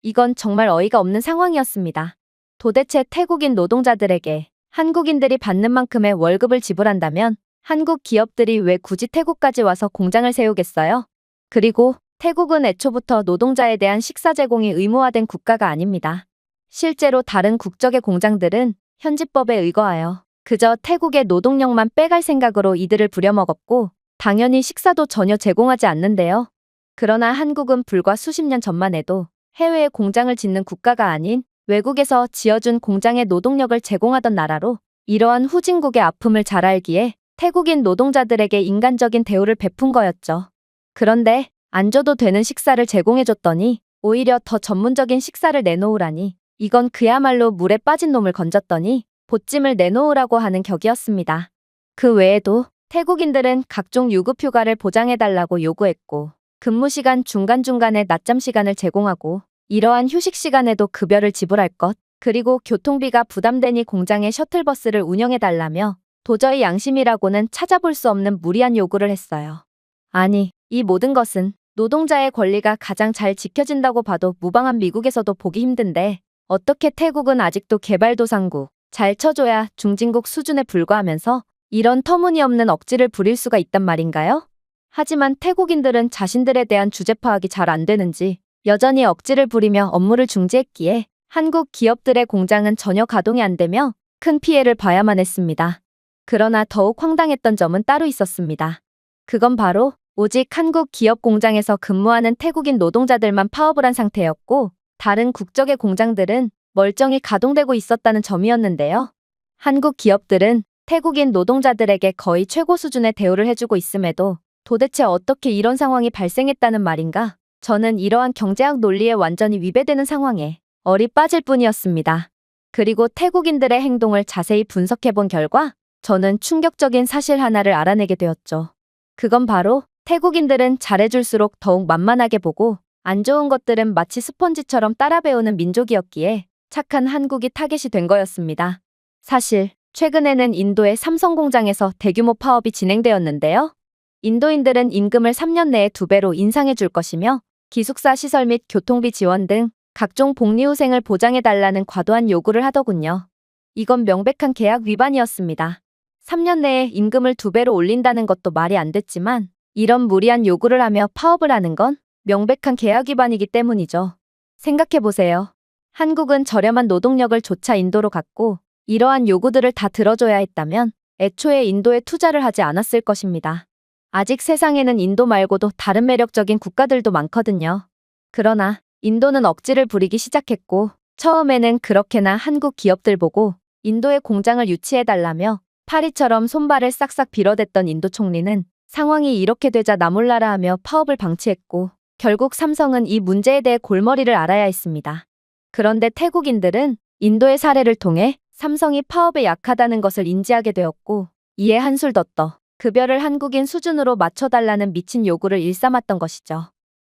이건 정말 어이가 없는 상황이었습니다. 도대체 태국인 노동자들에게 한국인들이 받는 만큼의 월급을 지불한다면 한국 기업들이 왜 굳이 태국까지 와서 공장을 세우겠어요? 그리고 태국은 애초부터 노동자에 대한 식사 제공이 의무화된 국가가 아닙니다. 실제로 다른 국적의 공장들은 현지법에 의거하여 그저 태국의 노동력만 빼갈 생각으로 이들을 부려먹었고 당연히 식사도 전혀 제공하지 않는데요. 그러나 한국은 불과 수십 년 전만 해도 해외에 공장을 짓는 국가가 아닌 외국에서 지어준 공장의 노동력을 제공하던 나라로 이러한 후진국의 아픔을 잘 알기에 태국인 노동자들에게 인간적인 대우를 베푼 거였죠. 그런데 안 줘도 되는 식사를 제공해줬더니 오히려 더 전문적인 식사를 내놓으라니 이건 그야말로 물에 빠진 놈을 건졌더니 보찜을 내놓으라고 하는 격이었습니다. 그 외에도 태국인들은 각종 유급휴가를 보장해달라고 요구했고 근무시간 중간중간에 낮잠 시간을 제공하고 이러한 휴식 시간에도 급여를 지불할 것, 그리고 교통비가 부담되니 공장에 셔틀버스를 운영해달라며 도저히 양심이라고는 찾아볼 수 없는 무리한 요구를 했어요. 아니, 이 모든 것은 노동자의 권리가 가장 잘 지켜진다고 봐도 무방한 미국에서도 보기 힘든데 어떻게 태국은 아직도 개발도상국, 잘 쳐줘야 중진국 수준에 불과하면서 이런 터무니없는 억지를 부릴 수가 있단 말인가요? 하지만 태국인들은 자신들에 대한 주제 파악이 잘 안 되는지 여전히 억지를 부리며 업무를 중지했기에 한국 기업들의 공장은 전혀 가동이 안 되며 큰 피해를 봐야만 했습니다. 그러나 더욱 황당했던 점은 따로 있었습니다. 그건 바로 오직 한국 기업 공장에서 근무하는 태국인 노동자들만 파업을 한 상태였고 다른 국적의 공장들은 멀쩡히 가동되고 있었다는 점이었는데요. 한국 기업들은 태국인 노동자들에게 거의 최고 수준의 대우를 해주고 있음에도 도대체 어떻게 이런 상황이 발생했다는 말인가? 저는 이러한 경제학 논리에 완전히 위배되는 상황에 얼이 빠질 뿐이었습니다. 그리고 태국인들의 행동을 자세히 분석해본 결과 저는 충격적인 사실 하나를 알아내게 되었죠. 그건 바로 태국인들은 잘해줄수록 더욱 만만하게 보고 안 좋은 것들은 마치 스펀지처럼 따라 배우는 민족이었기에 착한 한국이 타겟이 된 거였습니다. 사실 최근에는 인도의 삼성 공장에서 대규모 파업이 진행되었는데요. 인도인들은 임금을 3년 내에 2배로 인상해 줄 것이며 기숙사 시설 및 교통비 지원 등 각종 복리후생을 보장해달라는 과도한 요구를 하더군요. 이건 명백한 계약 위반이었습니다. 3년 내에 임금을 2배로 올린다는 것도 말이 안 됐지만 이런 무리한 요구를 하며 파업을 하는 건 명백한 계약 위반이기 때문이죠. 생각해보세요. 한국은 저렴한 노동력을 조차 인도로 갔고 이러한 요구들을 다 들어줘야 했다면 애초에 인도에 투자를 하지 않았을 것입니다. 아직 세상에는 인도 말고도 다른 매력적인 국가들도 많거든요. 그러나 인도는 억지를 부리기 시작했고 처음에는 그렇게나 한국 기업들 보고 인도에 공장을 유치해달라며 파리처럼 손발을 싹싹 빌어댔던 인도 총리는 상황이 이렇게 되자 나 몰라라 하며 파업을 방치했고 결국 삼성은 이 문제에 대해 골머리를 앓아야 했습니다. 그런데 태국인들은 인도의 사례를 통해 삼성이 파업에 약하다는 것을 인지하게 되었고 이에 한술 더 떠 급여를 한국인 수준으로 맞춰달라는 미친 요구를 일삼았던 것이죠.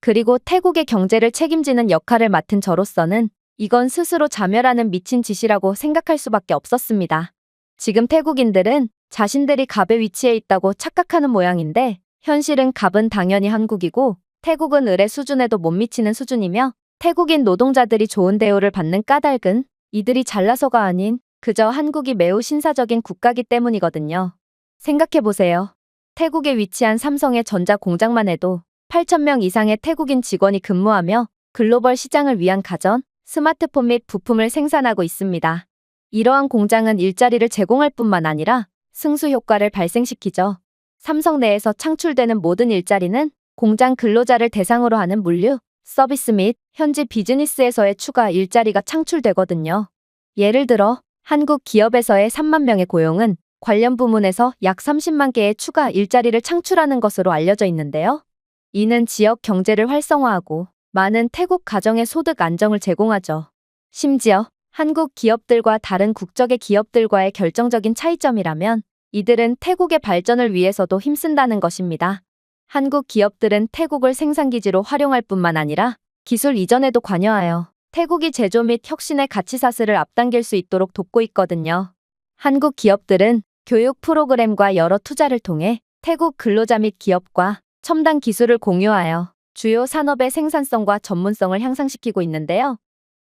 그리고 태국의 경제를 책임지는 역할을 맡은 저로서는 이건 스스로 자멸하는 미친 짓이라고 생각할 수밖에 없었습니다. 지금 태국인들은 자신들이 갑의 위치에 있다고 착각하는 모양인데 현실은 갑은 당연히 한국이고 태국은 을의 수준에도 못 미치는 수준이며 태국인 노동자들이 좋은 대우를 받는 까닭은 이들이 잘나서가 아닌 그저 한국이 매우 신사적인 국가기 때문이거든요. 생각해보세요. 태국에 위치한 삼성의 전자 공장만 해도 8,000명 이상의 태국인 직원이 근무하며 글로벌 시장을 위한 가전, 스마트폰 및 부품을 생산하고 있습니다. 이러한 공장은 일자리를 제공할 뿐만 아니라 승수 효과를 발생시키죠. 삼성 내에서 창출되는 모든 일자리는 공장 근로자를 대상으로 하는 물류, 서비스 및 현지 비즈니스에서의 추가 일자리가 창출되거든요. 예를 들어 한국 기업에서의 3만 명의 고용은 관련 부문에서 약 30만 개의 추가 일자리를 창출하는 것으로 알려져 있는데요. 이는 지역 경제를 활성화하고 많은 태국 가정의 소득 안정을 제공하죠. 심지어 한국 기업들과 다른 국적의 기업들과의 결정적인 차이점이라면 이들은 태국의 발전을 위해서도 힘쓴다는 것입니다. 한국 기업들은 태국을 생산기지로 활용할 뿐만 아니라 기술 이전에도 관여하여 태국이 제조 및 혁신의 가치사슬을 앞당길 수 있도록 돕고 있거든요. 한국 기업들은 교육 프로그램과 여러 투자를 통해 태국 근로자 및 기업과 첨단 기술을 공유하여 주요 산업의 생산성과 전문성을 향상시키고 있는데요.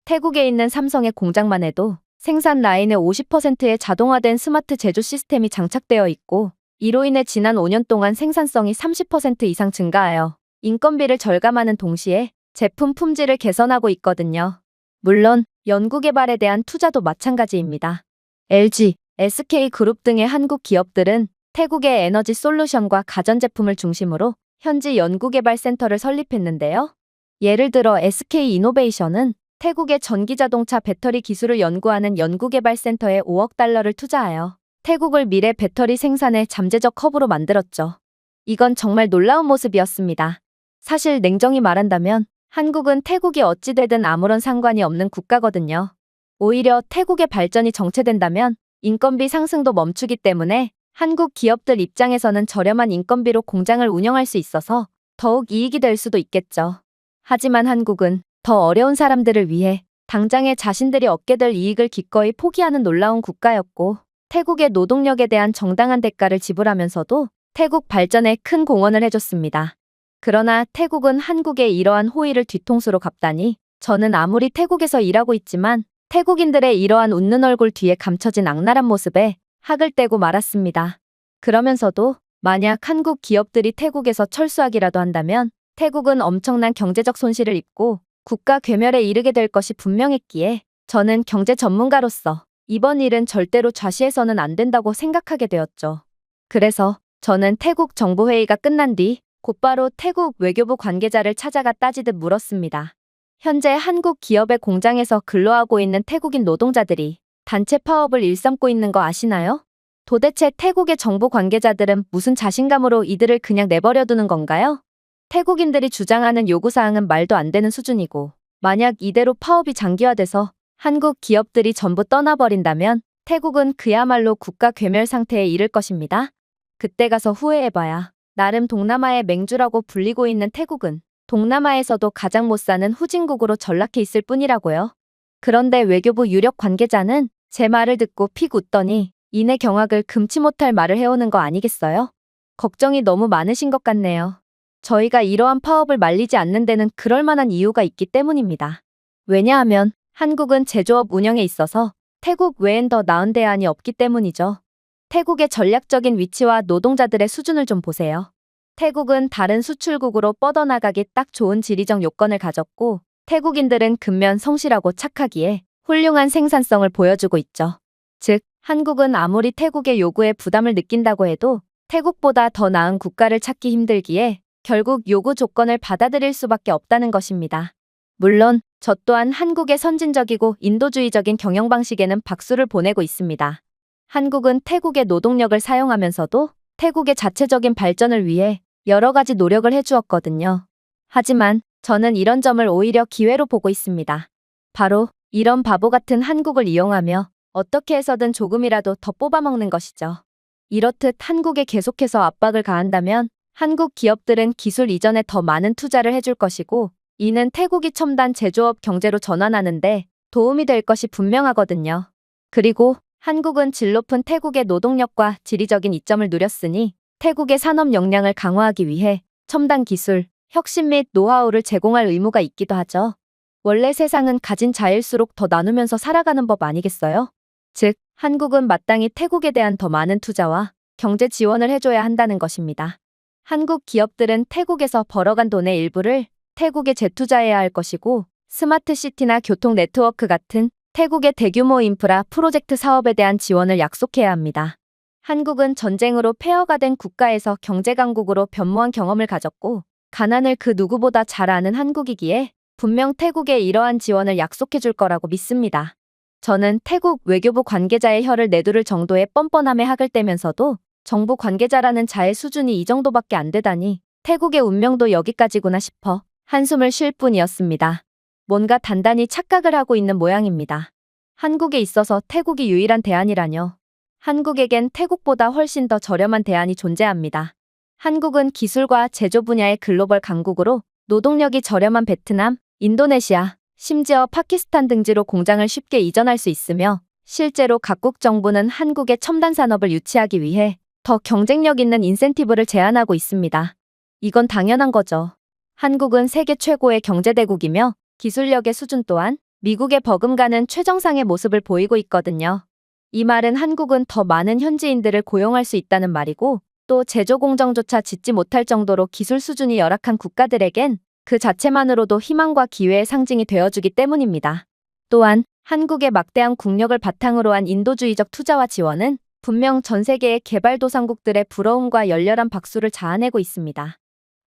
태국에 있는 삼성의 공장만 해도 생산 라인의 50%의 자동화된 스마트 제조 시스템이 장착되어 있고 이로 인해 지난 5년 동안 생산성이 30% 이상 증가하여 인건비를 절감하는 동시에 제품 품질을 개선하고 있거든요. 물론 연구개발에 대한 투자도 마찬가지입니다. LG, SK그룹 등의 한국 기업들은 태국의 에너지 솔루션과 가전제품을 중심으로 현지 연구개발센터를 설립했는데요. 예를 들어 SK이노베이션은 태국의 전기자동차 배터리 기술을 연구하는 연구개발센터에 5억 달러를 투자하여 태국을 미래 배터리 생산의 잠재적 허브로 만들었죠. 이건 정말 놀라운 모습이었습니다. 사실 냉정히 말한다면 한국은 태국이 어찌되든 아무런 상관이 없는 국가거든요. 오히려 태국의 발전이 정체된다면 인건비 상승도 멈추기 때문에 한국 기업들 입장에서는 저렴한 인건비로 공장을 운영할 수 있어서 더욱 이익이 될 수도 있겠죠. 하지만 한국은 더 어려운 사람들을 위해 당장에 자신들이 얻게 될 이익을 기꺼이 포기하는 놀라운 국가였고 태국의 노동력에 대한 정당한 대가를 지불하면서도 태국 발전에 큰 공헌을 해줬습니다. 그러나 태국은 한국의 이러한 호의를 뒤통수로 갚다니 저는 아무리 태국에서 일하고 있지만 태국인들의 이러한 웃는 얼굴 뒤에 감춰진 악랄한 모습에 학을 떼고 말았습니다. 그러면서도 만약 한국 기업들이 태국에서 철수하기라도 한다면 태국은 엄청난 경제적 손실을 입고 국가 괴멸에 이르게 될 것이 분명했기에 저는 경제 전문가로서 이번 일은 절대로 좌시해서는 안 된다고 생각하게 되었죠. 그래서 저는 태국 정부회의가 끝난 뒤 곧바로 태국 외교부 관계자를 찾아가 따지듯 물었습니다. 현재 한국 기업의 공장에서 근로하고 있는 태국인 노동자들이 단체 파업을 일삼고 있는 거 아시나요? 도대체 태국의 정부 관계자들은 무슨 자신감으로 이들을 그냥 내버려 두는 건가요? 태국인들이 주장하는 요구사항은 말도 안 되는 수준이고 만약 이대로 파업이 장기화돼서 한국 기업들이 전부 떠나버린다면 태국은 그야말로 국가 괴멸 상태에 이를 것입니다. 그때 가서 후회해봐야 나름 동남아의 맹주라고 불리고 있는 태국은 동남아에서도 가장 못 사는 후진국으로 전락해 있을 뿐이라고요. 그런데 외교부 유력 관계자는 제 말을 듣고 픽 웃더니 이내 경악을 금치 못할 말을 해오는 거 아니겠어요? 걱정이 너무 많으신 것 같네요. 저희가 이러한 파업을 말리지 않는 데는 그럴 만한 이유가 있기 때문입니다. 왜냐하면 한국은 제조업 운영에 있어서 태국 외엔 더 나은 대안이 없기 때문이죠. 태국의 전략적인 위치와 노동자들의 수준을 좀 보세요. 태국은 다른 수출국으로 뻗어나가기 딱 좋은 지리적 요건을 가졌고, 태국인들은 근면 성실하고 착하기에 훌륭한 생산성을 보여주고 있죠. 즉, 한국은 아무리 태국의 요구에 부담을 느낀다고 해도 태국보다 더 나은 국가를 찾기 힘들기에 결국 요구 조건을 받아들일 수밖에 없다는 것입니다. 물론 저 또한 한국의 선진적이고 인도주의적인 경영 방식에는 박수를 보내고 있습니다. 한국은 태국의 노동력을 사용하면서도 태국의 자체적인 발전을 위해 여러 가지 노력을 해주었거든요. 하지만 저는 이런 점을 오히려 기회로 보고 있습니다. 바로 이런 바보 같은 한국을 이용하며 어떻게 해서든 조금이라도 더 뽑아먹는 것이죠. 이렇듯 한국에 계속해서 압박을 가한다면 한국 기업들은 기술 이전에 더 많은 투자를 해줄 것이고, 이는 태국이 첨단 제조업 경제로 전환하는데 도움이 될 것이 분명하거든요. 그리고 한국은 질 높은 태국의 노동력과 지리적인 이점을 누렸으니 태국의 산업 역량을 강화하기 위해 첨단 기술, 혁신 및 노하우를 제공할 의무가 있기도 하죠. 원래 세상은 가진 자일수록 더 나누면서 살아가는 법 아니겠어요? 즉, 한국은 마땅히 태국에 대한 더 많은 투자와 경제 지원을 해줘야 한다는 것입니다. 한국 기업들은 태국에서 벌어간 돈의 일부를 태국에 재투자해야 할 것이고, 스마트 시티나 교통 네트워크 같은 태국의 대규모 인프라 프로젝트 사업에 대한 지원을 약속해야 합니다. 한국은 전쟁으로 폐허가 된 국가에서 경제 강국으로 변모한 경험을 가졌고, 가난을 그 누구보다 잘 아는 한국이기에 분명 태국에 이러한 지원을 약속해 줄 거라고 믿습니다. 저는 태국 외교부 관계자의 혀를 내두를 정도의 뻔뻔함에 학을 떼면서도 정부 관계자라는 자의 수준이 이 정도밖에 안 되다니 태국의 운명도 여기까지구나 싶어 한숨을 쉴 뿐이었습니다. 뭔가 단단히 착각을 하고 있는 모양입니다. 한국에 있어서 태국이 유일한 대안이라뇨. 한국에겐 태국보다 훨씬 더 저렴한 대안이 존재합니다. 한국은 기술과 제조 분야의 글로벌 강국으로 노동력이 저렴한 베트남, 인도네시아, 심지어 파키스탄 등지로 공장을 쉽게 이전할 수 있으며, 실제로 각국 정부는 한국의 첨단 산업을 유치하기 위해 더 경쟁력 있는 인센티브를 제안하고 있습니다. 이건 당연한 거죠. 한국은 세계 최고의 경제대국이며 기술력의 수준 또한 미국에 버금가는 최정상의 모습을 보이고 있거든요. 이 말은 한국은 더 많은 현지인들을 고용할 수 있다는 말이고, 또 제조 공정조차 짓지 못할 정도로 기술 수준이 열악한 국가들에겐 그 자체만으로도 희망과 기회의 상징이 되어주기 때문입니다. 또한 한국의 막대한 국력을 바탕으로 한 인도주의적 투자와 지원은 분명 전 세계의 개발도상국들의 부러움과 열렬한 박수를 자아내고 있습니다.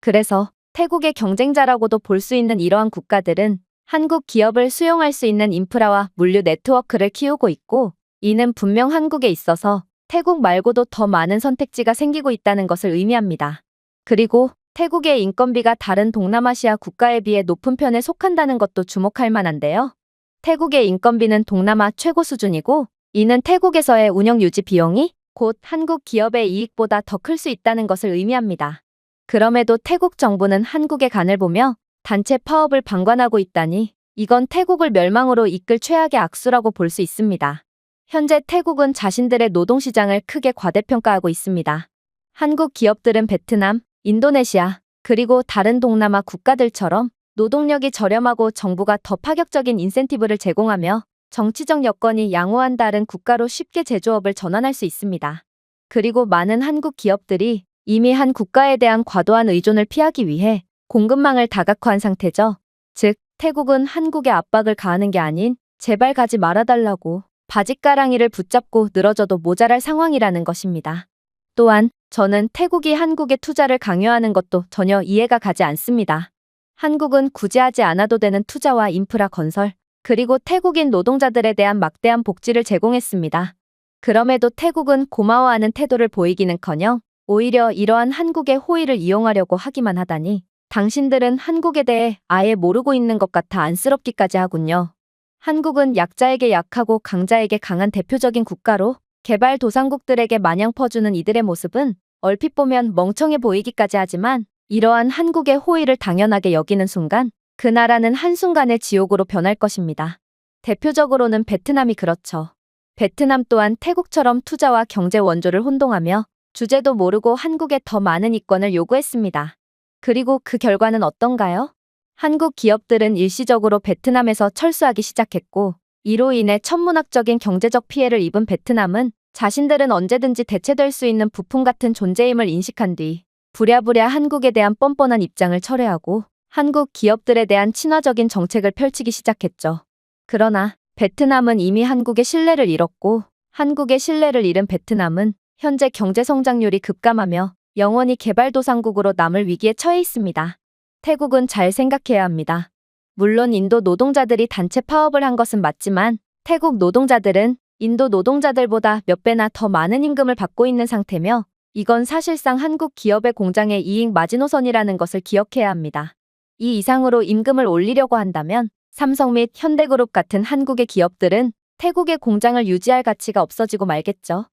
그래서 태국의 경쟁자라고도 볼 수 있는 이러한 국가들은 한국 기업을 수용할 수 있는 인프라와 물류 네트워크를 키우고 있고, 이는 분명 한국에 있어서 태국 말고도 더 많은 선택지가 생기고 있다는 것을 의미합니다. 그리고 태국의 인건비가 다른 동남아시아 국가에 비해 높은 편에 속한다는 것도 주목할 만한데요. 태국의 인건비는 동남아 최고 수준이고, 이는 태국에서의 운영 유지 비용이 곧 한국 기업의 이익보다 더 클 수 있다는 것을 의미합니다. 그럼에도 태국 정부는 한국의 간을 보며 단체 파업을 방관하고 있다니 이건 태국을 멸망으로 이끌 최악의 악수라고 볼 수 있습니다. 현재 태국은 자신들의 노동시장을 크게 과대평가하고 있습니다. 한국 기업들은 베트남, 인도네시아, 그리고 다른 동남아 국가들처럼 노동력이 저렴하고 정부가 더 파격적인 인센티브를 제공하며 정치적 여건이 양호한 다른 국가로 쉽게 제조업을 전환할 수 있습니다. 그리고 많은 한국 기업들이 이미 한 국가에 대한 과도한 의존을 피하기 위해 공급망을 다각화한 상태죠. 즉, 태국은 한국에 압박을 가하는 게 아닌 제발 가지 말아달라고 바짓가랑이를 붙잡고 늘어져도 모자랄 상황이라는 것입니다. 또한 저는 태국이 한국에 투자를 강요하는 것도 전혀 이해가 가지 않습니다. 한국은 굳이 하지 않아도 되는 투자와 인프라 건설, 그리고 태국인 노동자들에 대한 막대한 복지를 제공했습니다. 그럼에도 태국은 고마워하는 태도를 보이기는커녕 오히려 이러한 한국의 호의를 이용하려고 하기만 하다니 당신들은 한국에 대해 아예 모르고 있는 것 같아 안쓰럽기까지 하군요. 한국은 약자에게 약하고 강자에게 강한 대표적인 국가로 개발도상국들에게 마냥 퍼주는 이들의 모습은 얼핏 보면 멍청해 보이기까지 하지만, 이러한 한국의 호의를 당연하게 여기는 순간 그 나라는 한순간에 지옥으로 변할 것입니다. 대표적으로는 베트남이 그렇죠. 베트남 또한 태국처럼 투자와 경제 원조를 혼동하며 주제도 모르고 한국에 더 많은 이권을 요구했습니다. 그리고 그 결과는 어떤가요? 한국 기업들은 일시적으로 베트남에서 철수하기 시작했고, 이로 인해 천문학적인 경제적 피해를 입은 베트남은 자신들은 언제든지 대체될 수 있는 부품 같은 존재임을 인식한 뒤 부랴부랴 한국에 대한 뻔뻔한 입장을 철회하고 한국 기업들에 대한 친화적인 정책을 펼치기 시작했죠. 그러나 베트남은 이미 한국의 신뢰를 잃었고, 한국의 신뢰를 잃은 베트남은 현재 경제 성장률이 급감하며 영원히 개발도상국으로 남을 위기에 처해 있습니다. 태국은 잘 생각해야 합니다. 물론 인도 노동자들이 단체 파업을 한 것은 맞지만 태국 노동자들은 인도 노동자들보다 몇 배나 더 많은 임금을 받고 있는 상태며, 이건 사실상 한국 기업의 공장의 이익 마지노선이라는 것을 기억해야 합니다. 이 이상으로 임금을 올리려고 한다면 삼성 및 현대그룹 같은 한국의 기업들은 태국의 공장을 유지할 가치가 없어지고 말겠죠.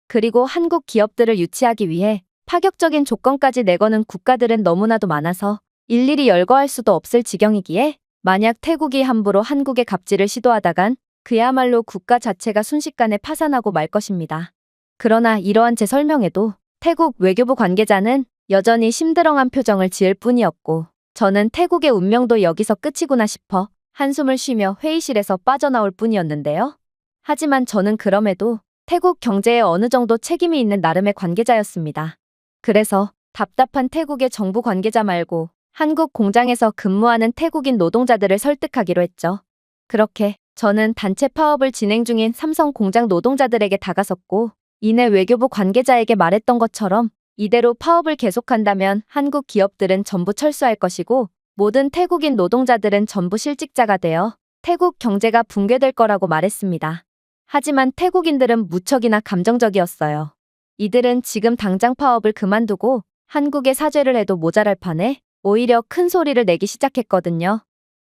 그리고 한국 기업들을 유치하기 위해 파격적인 조건까지 내거는 국가들은 너무나도 많아서 일일이 열거할 수도 없을 지경이기에, 만약 태국이 함부로 한국의 갑질을 시도하다간 그야말로 국가 자체가 순식간에 파산하고 말 것입니다. 그러나 이러한 제 설명에도 태국 외교부 관계자는 여전히 심드렁한 표정을 지을 뿐이었고, 저는 태국의 운명도 여기서 끝이구나 싶어 한숨을 쉬며 회의실에서 빠져나올 뿐이었는데요. 하지만 저는 그럼에도 태국 경제에 어느 정도 책임이 있는 나름의 관계자였습니다. 그래서 답답한 태국의 정부 관계자 말고 한국 공장에서 근무하는 태국인 노동자들을 설득하기로 했죠. 그렇게 저는 단체 파업을 진행 중인 삼성 공장 노동자들에게 다가섰고, 이내 외교부 관계자에게 말했던 것처럼 이대로 파업을 계속한다면 한국 기업들은 전부 철수할 것이고 모든 태국인 노동자들은 전부 실직자가 되어 태국 경제가 붕괴될 거라고 말했습니다. 하지만 태국인들은 무척이나 감정적이었어요. 이들은 지금 당장 파업을 그만두고 한국에 사죄를 해도 모자랄 판에 오히려 큰 소리를 내기 시작했거든요.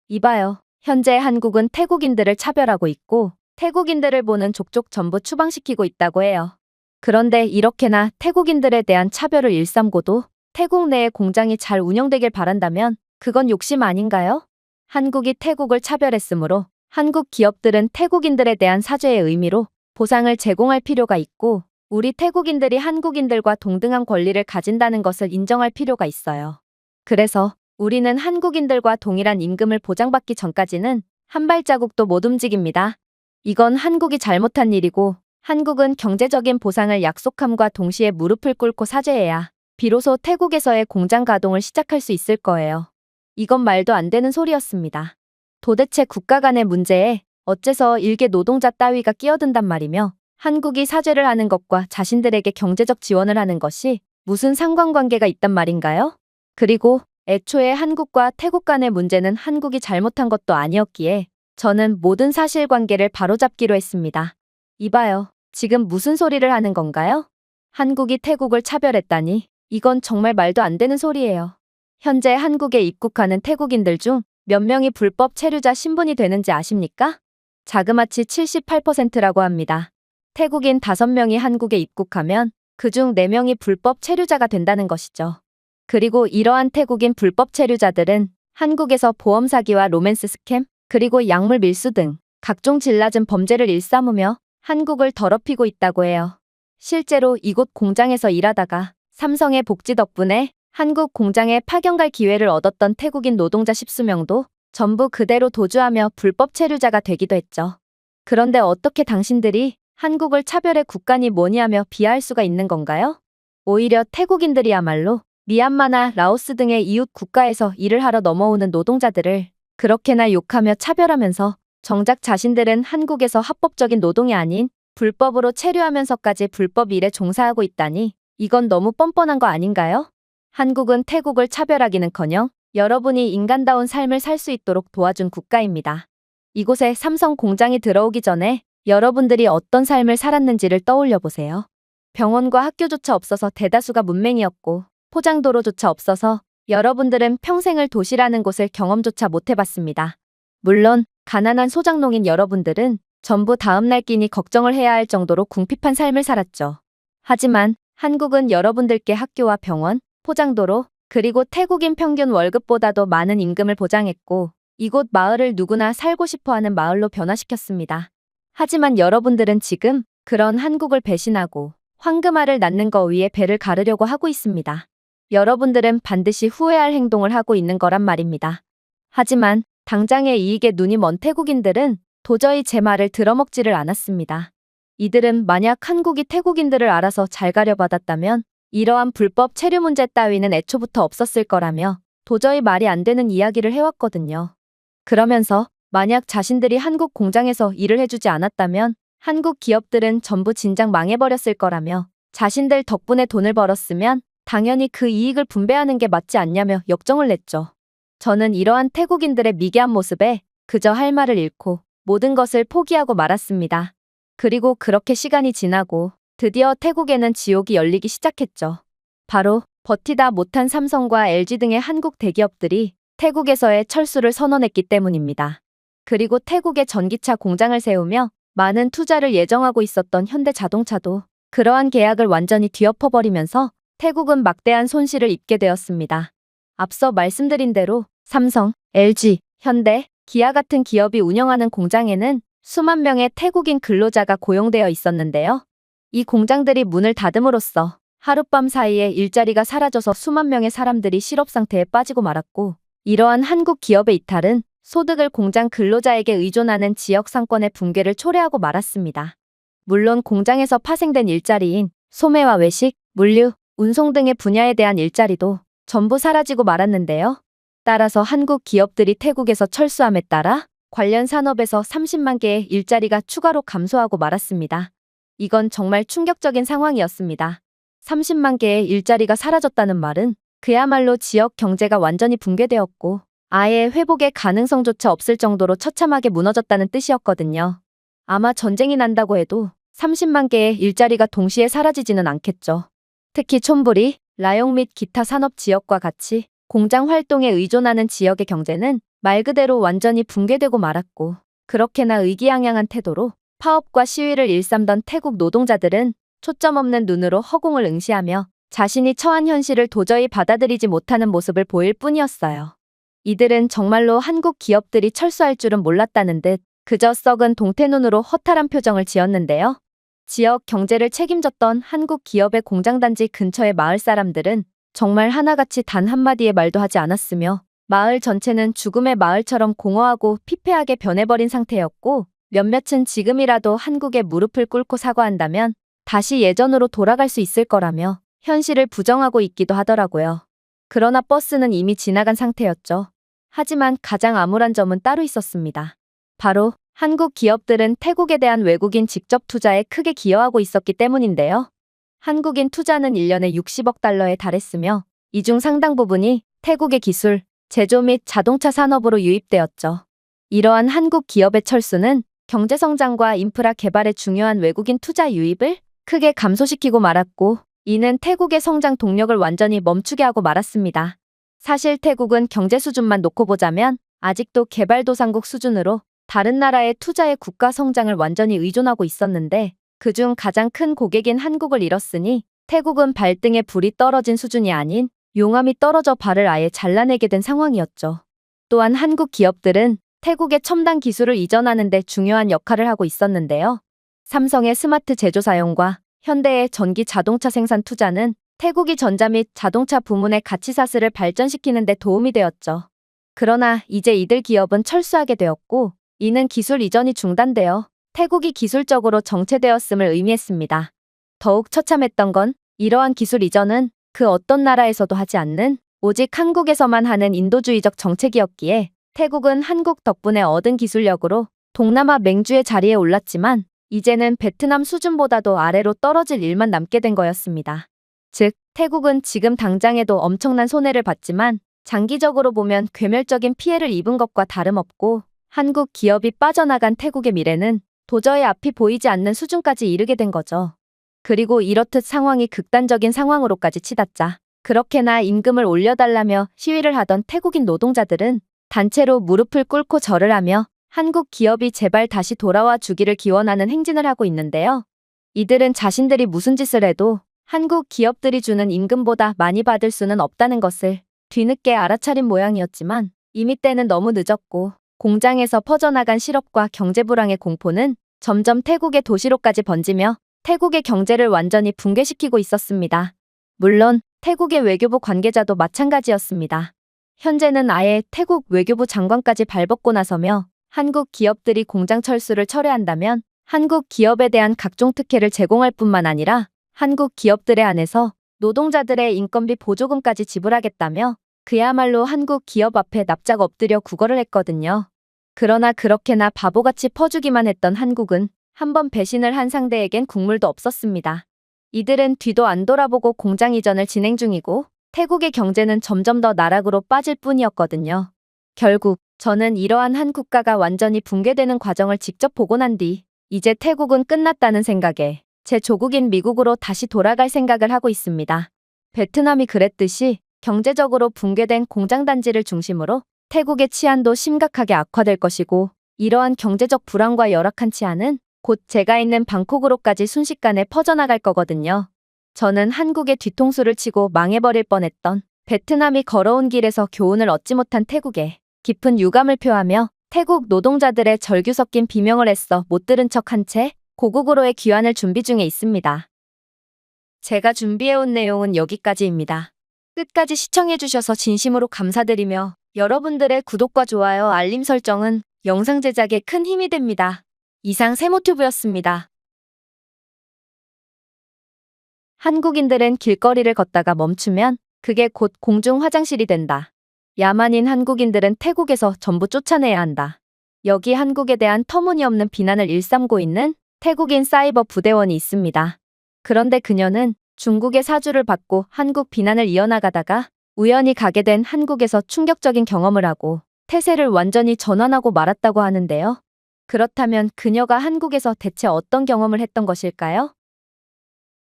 이봐요. 현재 한국은 태국인들을 차별하고 있고 태국인들을 보는 족족 전부 추방시키고 있다고 해요. 그런데 이렇게나 태국인들에 대한 차별을 일삼고도 태국 내의 공장이 잘 운영되길 바란다면 그건 욕심 아닌가요? 한국이 태국을 차별했으므로 한국 기업들은 태국인들에 대한 사죄의 의미로 보상을 제공할 필요가 있고, 우리 태국인들이 한국인들과 동등한 권리를 가진다는 것을 인정할 필요가 있어요. 그래서 우리는 한국인들과 동일한 임금을 보장받기 전까지는 한 발자국도 못 움직입니다. 이건 한국이 잘못한 일이고, 한국은 경제적인 보상을 약속함과 동시에 무릎을 꿇고 사죄해야 비로소 태국에서의 공장 가동을 시작할 수 있을 거예요. 이건 말도 안 되는 소리였습니다. 도대체 국가 간의 문제에 어째서 일개 노동자 따위가 끼어든단 말이며, 한국이 사죄를 하는 것과 자신들에게 경제적 지원을 하는 것이 무슨 상관관계가 있단 말인가요? 그리고 애초에 한국과 태국 간의 문제는 한국이 잘못한 것도 아니었기에 저는 모든 사실관계를 바로잡기로 했습니다. 이봐요. 지금 무슨 소리를 하는 건가요? 한국이 태국을 차별했다니 이건 정말 말도 안 되는 소리예요. 현재 한국에 입국하는 태국인들 중 몇 명이 불법 체류자 신분이 되는지 아십니까? 자그마치 78%라고 합니다. 태국인 5명이 한국에 입국하면 그중 4명이 불법 체류자가 된다는 것이죠. 그리고 이러한 태국인 불법 체류자들은 한국에서 보험 사기와 로맨스 스캠, 그리고 약물 밀수 등 각종 질 낮은 범죄를 일삼으며 한국을 더럽히고 있다고 해요. 실제로 이곳 공장에서 일하다가 삼성의 복지 덕분에 한국 공장에 파견 갈 기회를 얻었던 태국인 노동자 10수명도 전부 그대로 도주하며 불법 체류자가 되기도 했죠. 그런데 어떻게 당신들이 한국을 차별해 국간이 뭐니하며 비하할 수가 있는 건가요? 오히려 태국인들이야말로 미얀마나 라오스 등의 이웃 국가에서 일을 하러 넘어오는 노동자들을 그렇게나 욕하며 차별하면서 정작 자신들은 한국에서 합법적인 노동이 아닌 불법으로 체류하면서까지 불법 일에 종사하고 있다니 이건 너무 뻔뻔한 거 아닌가요? 한국은 태국을 차별하기는커녕 여러분이 인간다운 삶을 살 수 있도록 도와준 국가입니다. 이곳에 삼성 공장이 들어오기 전에 여러분들이 어떤 삶을 살았는지를 떠올려 보세요. 병원과 학교조차 없어서 대다수가 문맹이었고 포장도로조차 없어서 여러분들은 평생을 도시라는 곳을 경험조차 못 해봤습니다. 물론 가난한 소작농인 여러분들은 전부 다음날 끼니 걱정을 해야 할 정도로 궁핍한 삶을 살았죠. 하지만 한국은 여러분들께 학교와 병원, 포장도로, 그리고 태국인 평균 월급보다도 많은 임금을 보장했고 이곳 마을을 누구나 살고 싶어하는 마을로 변화시켰습니다. 하지만 여러분들은 지금 그런 한국을 배신하고 황금알을 낳는 거 위에 배를 가르려고 하고 있습니다. 여러분들은 반드시 후회할 행동을 하고 있는 거란 말입니다. 하지만 당장의 이익에 눈이 먼 태국인들은 도저히 제 말을 들어먹지를 않았습니다. 이들은 만약 한국이 태국인들을 알아서 잘 가려받았다면 이러한 불법 체류 문제 따위는 애초부터 없었을 거라며 도저히 말이 안 되는 이야기를 해왔거든요. 그러면서 만약 자신들이 한국 공장에서 일을 해주지 않았다면 한국 기업들은 전부 진작 망해버렸을 거라며 자신들 덕분에 돈을 벌었으면 당연히 그 이익을 분배하는 게 맞지 않냐며 역정을 냈죠. 저는 이러한 태국인들의 미개한 모습에 그저 할 말을 잃고 모든 것을 포기하고 말았습니다. 그리고 그렇게 시간이 지나고 드디어 태국에는 지옥이 열리기 시작했죠. 바로 버티다 못한 삼성과 LG 등의 한국 대기업들이 태국에서의 철수를 선언했기 때문입니다. 그리고 태국에 전기차 공장을 세우며 많은 투자를 예정하고 있었던 현대자동차도 그러한 계약을 완전히 뒤엎어버리면서 태국은 막대한 손실을 입게 되었습니다. 앞서 말씀드린 대로 삼성, LG, 현대, 기아 같은 기업이 운영하는 공장에는 수만 명의 태국인 근로자가 고용되어 있었는데요. 이 공장들이 문을 닫음으로써 하룻밤 사이에 일자리가 사라져서 수만 명의 사람들이 실업 상태에 빠지고 말았고, 이러한 한국 기업의 이탈은 소득을 공장 근로자에게 의존하는 지역 상권의 붕괴를 초래하고 말았습니다. 물론 공장에서 파생된 일자리인 소매와 외식, 물류, 운송 등의 분야에 대한 일자리도 전부 사라지고 말았는데요. 따라서 한국 기업들이 태국에서 철수함에 따라 관련 산업에서 30만 개의 일자리가 추가로 감소하고 말았습니다. 이건 정말 충격적인 상황이었습니다. 30만 개의 일자리가 사라졌다는 말은 그야말로 지역 경제가 완전히 붕괴되었고 아예 회복의 가능성조차 없을 정도로 처참하게 무너졌다는 뜻이었거든요. 아마 전쟁이 난다고 해도 30만 개의 일자리가 동시에 사라지지는 않겠죠. 특히 촌부리, 라용 및 기타 산업 지역과 같이 공장 활동에 의존하는 지역의 경제는 말 그대로 완전히 붕괴되고 말았고, 그렇게나 의기양양한 태도로 파업과 시위를 일삼던 태국 노동자들은 초점 없는 눈으로 허공을 응시하며 자신이 처한 현실을 도저히 받아들이지 못하는 모습을 보일 뿐이었어요. 이들은 정말로 한국 기업들이 철수할 줄은 몰랐다는 듯 그저 썩은 동태눈으로 허탈한 표정을 지었는데요. 지역 경제를 책임졌던 한국 기업의 공장단지 근처의 마을 사람들은 정말 하나같이 단 한마디의 말도 하지 않았으며 마을 전체는 죽음의 마을처럼 공허하고 피폐하게 변해버린 상태였고, 몇몇은 지금이라도 한국에 무릎을 꿇고 사과한다면 다시 예전으로 돌아갈 수 있을 거라며 현실을 부정하고 있기도 하더라고요. 그러나 버스는 이미 지나간 상태였죠. 하지만 가장 암울한 점은 따로 있었습니다. 바로 한국 기업들은 태국에 대한 외국인 직접 투자에 크게 기여하고 있었기 때문인데요. 한국인 투자는 1년에 60억 달러에 달했으며 이 중 상당 부분이 태국의 기술, 제조 및 자동차 산업으로 유입되었죠. 이러한 한국 기업의 철수는 경제 성장과 인프라 개발에 중요한 외국인 투자 유입을 크게 감소시키고 말았고, 이는 태국의 성장 동력을 완전히 멈추게 하고 말았습니다. 사실 태국은 경제 수준만 놓고 보자면 아직도 개발도상국 수준으로 다른 나라의 투자에 국가 성장을 완전히 의존하고 있었는데, 그중 가장 큰 고객인 한국을 잃었으니 태국은 발등에 불이 떨어진 수준이 아닌 용암이 떨어져 발을 아예 잘라내게 된 상황이었죠. 또한 한국 기업들은 태국의 첨단 기술을 이전하는 데 중요한 역할을 하고 있었는데요. 삼성의 스마트 제조 사용과 현대의 전기 자동차 생산 투자는 태국이 전자 및 자동차 부문의 가치사슬을 발전시키는 데 도움이 되었죠. 그러나 이제 이들 기업은 철수하게 되었고, 이는 기술 이전이 중단되어 태국이 기술적으로 정체되었음을 의미했습니다. 더욱 처참했던 건 이러한 기술 이전은 그 어떤 나라에서도 하지 않는 오직 한국에서만 하는 인도주의적 정책이었기에 태국은 한국 덕분에 얻은 기술력으로 동남아 맹주의 자리에 올랐지만 이제는 베트남 수준보다도 아래로 떨어질 일만 남게 된 거였습니다. 즉, 태국은 지금 당장에도 엄청난 손해를 봤지만 장기적으로 보면 괴멸적인 피해를 입은 것과 다름없고, 한국 기업이 빠져나간 태국의 미래는 도저히 앞이 보이지 않는 수준까지 이르게 된 거죠. 그리고 이렇듯 상황이 극단적인 상황으로까지 치닫자 그렇게나 임금을 올려달라며 시위를 하던 태국인 노동자들은 단체로 무릎을 꿇고 절을 하며 한국 기업이 제발 다시 돌아와 주기를 기원하는 행진을 하고 있는데요. 이들은 자신들이 무슨 짓을 해도 한국 기업들이 주는 임금보다 많이 받을 수는 없다는 것을 뒤늦게 알아차린 모양이었지만 이미 때는 너무 늦었고, 공장에서 퍼져나간 실업과 경제 불황의 공포는 점점 태국의 도시로까지 번지며 태국의 경제를 완전히 붕괴시키고 있었습니다. 물론 태국의 외교부 관계자도 마찬가지였습니다. 현재는 아예 태국 외교부 장관까지 발벗고 나서며 한국 기업들이 공장 철수를 철회한다면 한국 기업에 대한 각종 특혜를 제공할 뿐만 아니라 한국 기업들에 한해서 노동자들의 인건비 보조금까지 지불하겠다며 그야말로 한국 기업 앞에 납작 엎드려 구걸을 했거든요. 그러나 그렇게나 바보같이 퍼주기만 했던 한국은 한번 배신을 한 상대에겐 국물도 없었습니다. 이들은 뒤도 안 돌아보고 공장 이전을 진행 중이고 태국의 경제는 점점 더 나락으로 빠질 뿐이었거든요. 결국 저는 이러한 한 국가가 완전히 붕괴되는 과정을 직접 보고 난 뒤 이제 태국은 끝났다는 생각에 제 조국인 미국으로 다시 돌아갈 생각을 하고 있습니다. 베트남이 그랬듯이 경제적으로 붕괴된 공장 단지를 중심으로 태국의 치안도 심각하게 악화될 것이고 이러한 경제적 불안과 열악한 치안은 곧 제가 있는 방콕으로까지 순식간에 퍼져나갈 거거든요. 저는 한국의 뒤통수를 치고 망해버릴 뻔했던 베트남이 걸어온 길에서 교훈을 얻지 못한 태국에 깊은 유감을 표하며 태국 노동자들의 절규 섞인 비명을 애써 못 들은 척 한 채 고국으로의 귀환을 준비 중에 있습니다. 제가 준비해온 내용은 여기까지입니다. 끝까지 시청해주셔서 진심으로 감사드리며 여러분들의 구독과 좋아요, 알림 설정은 영상 제작에 큰 힘이 됩니다. 이상 세모튜브였습니다. 한국인들은 길거리를 걷다가 멈추면 그게 곧 공중 화장실이 된다. 야만인 한국인들은 태국에서 전부 쫓아내야 한다. 여기 한국에 대한 터무니없는 비난을 일삼고 있는 태국인 사이버 부대원이 있습니다. 그런데 그녀는 중국의 사주를 받고 한국 비난을 이어나가다가 우연히 가게 된 한국에서 충격적인 경험을 하고 태세를 완전히 전환하고 말았다고 하는데요. 그렇다면 그녀가 한국에서 대체 어떤 경험을 했던 것일까요?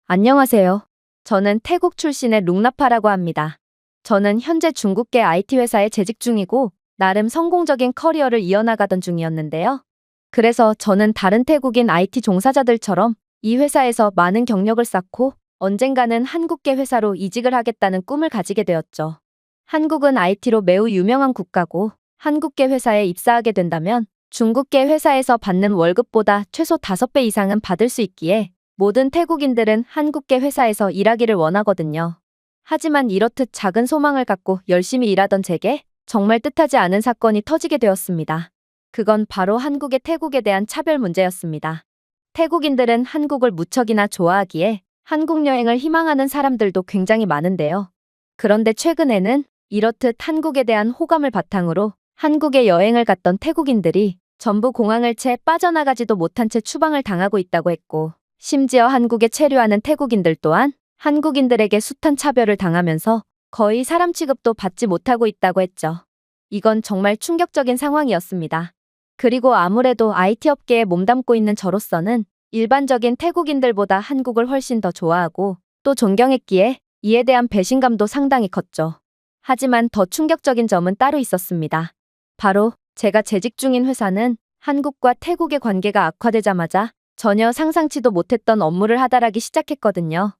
안녕하세요. 저는 태국 출신의 룽나파라고 합니다. 저는 현재 중국계 IT 회사에 재직 중이고 나름 성공적인 커리어를 이어나가던 중이었는데요. 그래서 저는 다른 태국인 IT 종사자들처럼 이 회사에서 많은 경력을 쌓고 언젠가는 한국계 회사로 이직을 하겠다는 꿈을 가지게 되었죠. 한국은 IT로 매우 유명한 국가고 한국계 회사에 입사하게 된다면 중국계 회사에서 받는 월급보다 최소 5배 이상은 받을 수 있기에 모든 태국인들은 한국계 회사에서 일하기를 원하거든요. 하지만 이렇듯 작은 소망을 갖고 열심히 일하던 제게 정말 뜻하지 않은 사건이 터지게 되었습니다. 그건 바로 한국의 태국에 대한 차별 문제였습니다. 태국인들은 한국을 무척이나 좋아하기에 한국 여행을 희망하는 사람들도 굉장히 많은데요. 그런데 최근에는 이렇듯 한국에 대한 호감을 바탕으로 한국에 여행을 갔던 태국인들이 전부 공항을 채 빠져나가지도 못한 채 추방을 당하고 있다고 했고 심지어 한국에 체류하는 태국인들 또한 한국인들에게 숱한 차별을 당하면서 거의 사람 취급도 받지 못하고 있다고 했죠. 이건 정말 충격적인 상황이었습니다. 그리고 아무래도 IT 업계에 몸담고 있는 저로서는 일반적인 태국인들보다 한국을 훨씬 더 좋아하고 또 존경했기에 이에 대한 배신감도 상당히 컸죠. 하지만 더 충격적인 점은 따로 있었습니다. 바로 제가 재직 중인 회사는 한국과 태국의 관계가 악화되자마자 전혀 상상치도 못했던 업무를 하달하기 시작했거든요.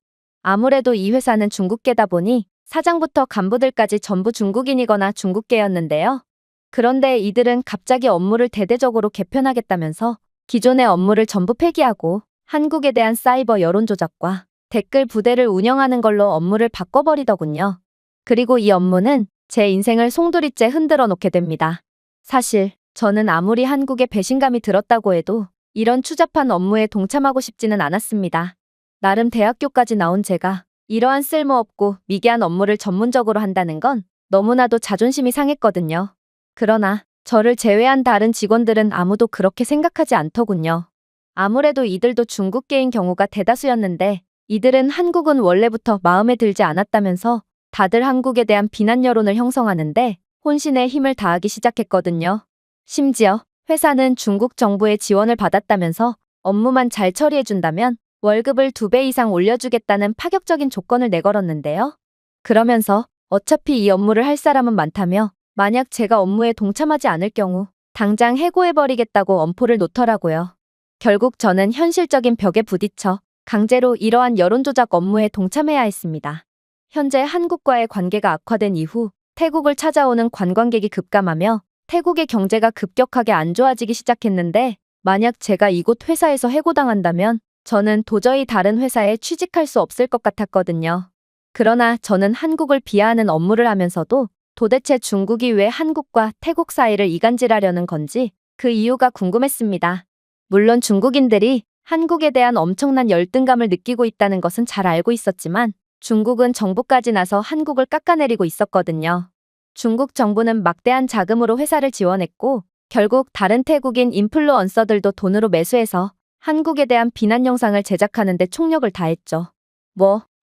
아무래도 이 회사는 중국계다 보니 사장부터 간부들까지 전부 중국인이거나 중국계였는데요. 그런데 이들은 갑자기 업무를 대대적으로 개편하겠다면서 기존의 업무를 전부 폐기하고 한국에 대한 사이버 여론 조작과 댓글 부대를 운영하는 걸로 업무를 바꿔버리더군요. 그리고 이 업무는 제 인생을 송두리째 흔들어 놓게 됩니다. 사실 저는 아무리 한국에 배신감이 들었다고 해도 이런 추잡한 업무에 동참하고 싶지는 않았습니다. 나름 대학교까지 나온 제가 이러한 쓸모없고 미개한 업무를 전문적으로 한다는 건 너무나도 자존심이 상했거든요. 그러나 저를 제외한 다른 직원들은 아무도 그렇게 생각하지 않더군요. 아무래도 이들도 중국계인 경우가 대다수였는데 이들은 한국은 원래부터 마음에 들지 않았다면서 다들 한국에 대한 비난 여론을 형성하는데 혼신의 힘을 다하기 시작했거든요. 심지어 회사는 중국 정부의 지원을 받았다면서 업무만 잘 처리해준다면 월급을 2배 이상 올려주겠다는 파격적인 조건을 내걸었는데요. 그러면서 어차피 이 업무를 할 사람은 많다며 만약 제가 업무에 동참하지 않을 경우 당장 해고해버리겠다고 엄포를 놓더라고요. 결국 저는 현실적인 벽에 부딪혀 강제로 이러한 여론조작 업무에 동참해야 했습니다. 현재 한국과의 관계가 악화된 이후 태국을 찾아오는 관광객이 급감하며 태국의 경제가 급격하게 안 좋아지기 시작했는데 만약 제가 이곳 회사에서 해고당한다면 저는 도저히 다른 회사에 취직할 수 없을 것 같았거든요. 그러나 저는 한국을 비하하는 업무를 하면서도 도대체 중국이 왜 한국과 태국 사이를 이간질하려는 건지 그 이유가 궁금했습니다. 물론 중국인들이 한국에 대한 엄청난 열등감을 느끼고 있다는 것은 잘 알고 있었지만 중국은 정부까지 나서 한국을 깎아내리고 있었거든요. 중국 정부는 막대한 자금으로 회사를 지원했고 결국 다른 태국인 인플루언서들도 돈으로 매수해서 한국에 대한 비난 영상을 제작하는 데 총력을 다했죠.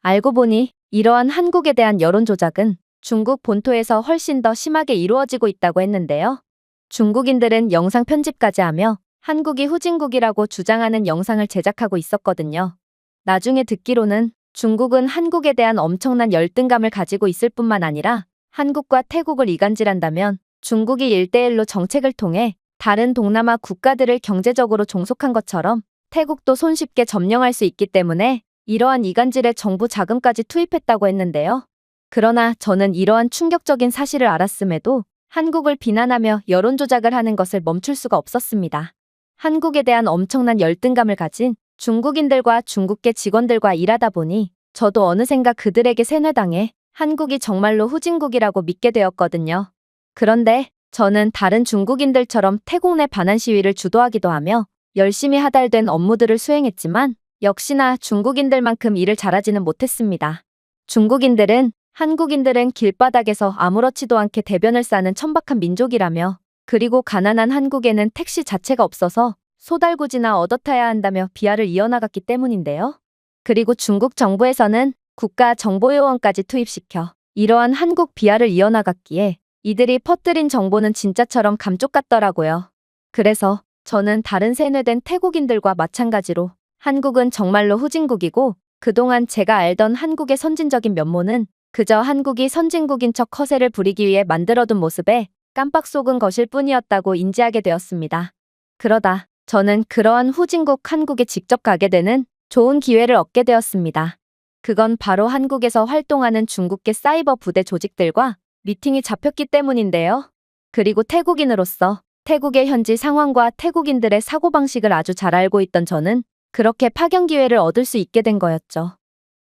알고 보니 이러한 한국에 대한 여론 조작은 중국 본토에서 훨씬 더 심하게 이루어지고 있다고 했는데요. 중국인들은 영상 편집까지 하며 한국이 후진국이라고 주장하는 영상을 제작하고 있었거든요. 나중에 듣기로는 중국은 한국에 대한 엄청난 열등감을 가지고 있을 뿐만 아니라 한국과 태국을 이간질한다면 중국이 1대1로 정책을 통해 다른 동남아 국가들을 경제적으로 종속한 것처럼 태국도 손쉽게 점령할 수 있기 때문에 이러한 이간질에 정부 자금까지 투입했다고 했는데요. 그러나 저는 이러한 충격적인 사실을 알았음에도 한국을 비난하며 여론 조작을 하는 것을 멈출 수가 없었습니다. 한국에 대한 엄청난 열등감을 가진 중국인들과 중국계 직원들과 일하다 보니 저도 어느샌가 그들에게 세뇌당해 한국이 정말로 후진국이라고 믿게 되었거든요. 그런데 저는 다른 중국인들처럼 태국 내 반환 시위를 주도하기도 하며 열심히 하달된 업무들을 수행했지만 역시나 중국인들만큼 일을 잘하지는 못했습니다. 중국인들은 한국인들은 길바닥에서 아무렇지도 않게 대변을 싸는 천박한 민족이라며 그리고 가난한 한국에는 택시 자체가 없어서 소달구지나 얻어타야 한다며 비하를 이어나갔기 때문인데요. 그리고 중국 정부에서는 국가정보요원까지 투입시켜 이러한 한국 비하를 이어나갔기에 이들이 퍼뜨린 정보는 진짜처럼 감쪽 같더라고요. 그래서 저는 다른 세뇌된 태국인들과 마찬가지로 한국은 정말로 후진국이고 그동안 제가 알던 한국의 선진적인 면모는 그저 한국이 선진국인 척 허세를 부리기 위해 만들어둔 모습에 깜빡 속은 것일 뿐이었다고 인지하게 되었습니다. 그러다 저는 그러한 후진국 한국에 직접 가게 되는 좋은 기회를 얻게 되었습니다. 그건 바로 한국에서 활동하는 중국계 사이버 부대 조직들과 미팅이 잡혔기 때문인데요. 그리고 태국인으로서 태국의 현지 상황과 태국인들의 사고방식을 아주 잘 알고 있던 저는 그렇게 파견 기회를 얻을 수 있게 된 거였죠.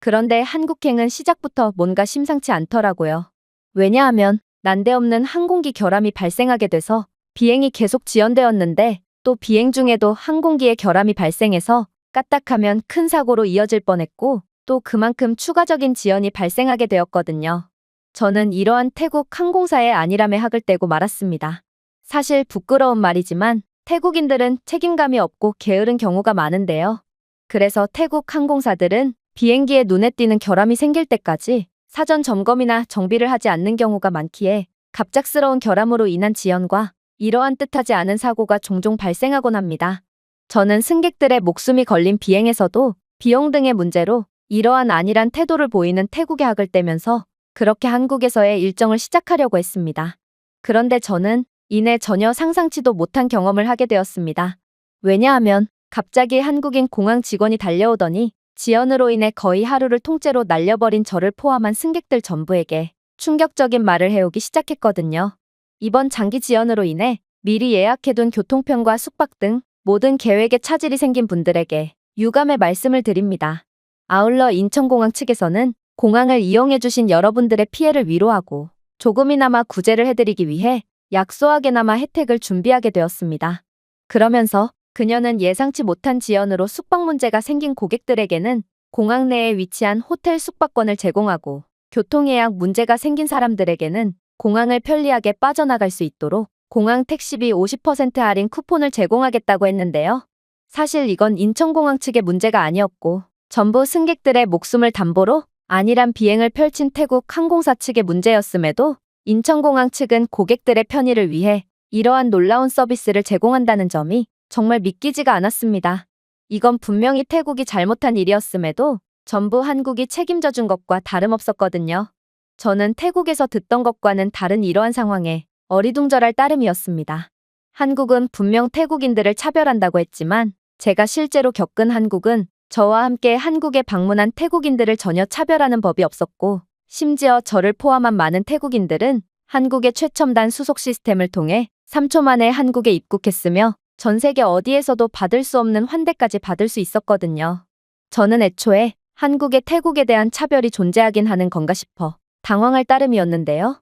그런데 한국행은 시작부터 뭔가 심상치 않더라고요. 왜냐하면 난데없는 항공기 결함이 발생하게 돼서 비행이 계속 지연되었는데 또 비행 중에도 항공기에 결함이 발생해서 까딱하면 큰 사고로 이어질 뻔했고 또 그만큼 추가적인 지연이 발생하게 되었거든요. 저는 이러한 태국 항공사의 안일함에 학을 떼고 말았습니다. 사실 부끄러운 말이지만 태국인들은 책임감이 없고 게으른 경우가 많은데요. 그래서 태국 항공사들은 비행기에 눈에 띄는 결함이 생길 때까지 사전 점검이나 정비를 하지 않는 경우가 많기에 갑작스러운 결함으로 인한 지연과 이러한 뜻하지 않은 사고가 종종 발생하곤 합니다. 저는 승객들의 목숨이 걸린 비행에서도 비용 등의 문제로 이러한 안일한 태도를 보이는 태국에 학을 떼면서 그렇게 한국에서의 일정을 시작하려고 했습니다. 그런데 저는 이내 전혀 상상치도 못한 경험을 하게 되었습니다. 왜냐하면 갑자기 한국인 공항 직원이 달려오더니 지연으로 인해 거의 하루를 통째로 날려버린 저를 포함한 승객들 전부에게 충격적인 말을 해오기 시작했거든요. 이번 장기 지연으로 인해 미리 예약해둔 교통편과 숙박 등 모든 계획에 차질이 생긴 분들에게 유감의 말씀을 드립니다. 아울러 인천공항 측에서는 공항을 이용해주신 여러분들의 피해를 위로하고 조금이나마 구제를 해드리기 위해 약소하게나마 혜택을 준비하게 되었습니다. 그러면서 그녀는 예상치 못한 지연으로 숙박 문제가 생긴 고객들에게는 공항 내에 위치한 호텔 숙박권을 제공하고 교통예약 문제가 생긴 사람들에게는 공항을 편리하게 빠져나갈 수 있도록 공항 택시비 50% 할인 쿠폰을 제공하겠다고 했는데요. 사실 이건 인천공항 측의 문제가 아니었고 전부 승객들의 목숨을 담보로 안일한 비행을 펼친 태국 항공사 측의 문제였음에도 인천공항 측은 고객들의 편의를 위해 이러한 놀라운 서비스를 제공한다는 점이 정말 믿기지가 않았습니다. 이건 분명히 태국이 잘못한 일이었음에도 전부 한국이 책임져 준 것과 다름없었거든요. 저는 태국에서 듣던 것과는 다른 이러한 상황에 어리둥절할 따름이었습니다. 한국은 분명 태국인들을 차별한다고 했지만 제가 실제로 겪은 한국은 저와 함께 한국에 방문한 태국인들을 전혀 차별하는 법이 없었고 심지어 저를 포함한 많은 태국인들은 한국의 최첨단 수속 시스템을 통해 3초 만에 한국에 입국했으며 전 세계 어디에서도 받을 수 없는 환대까지 받을 수 있었거든요. 저는 애초에 한국의 태국에 대한 차별이 존재하긴 하는 건가 싶어 당황할 따름이었는데요.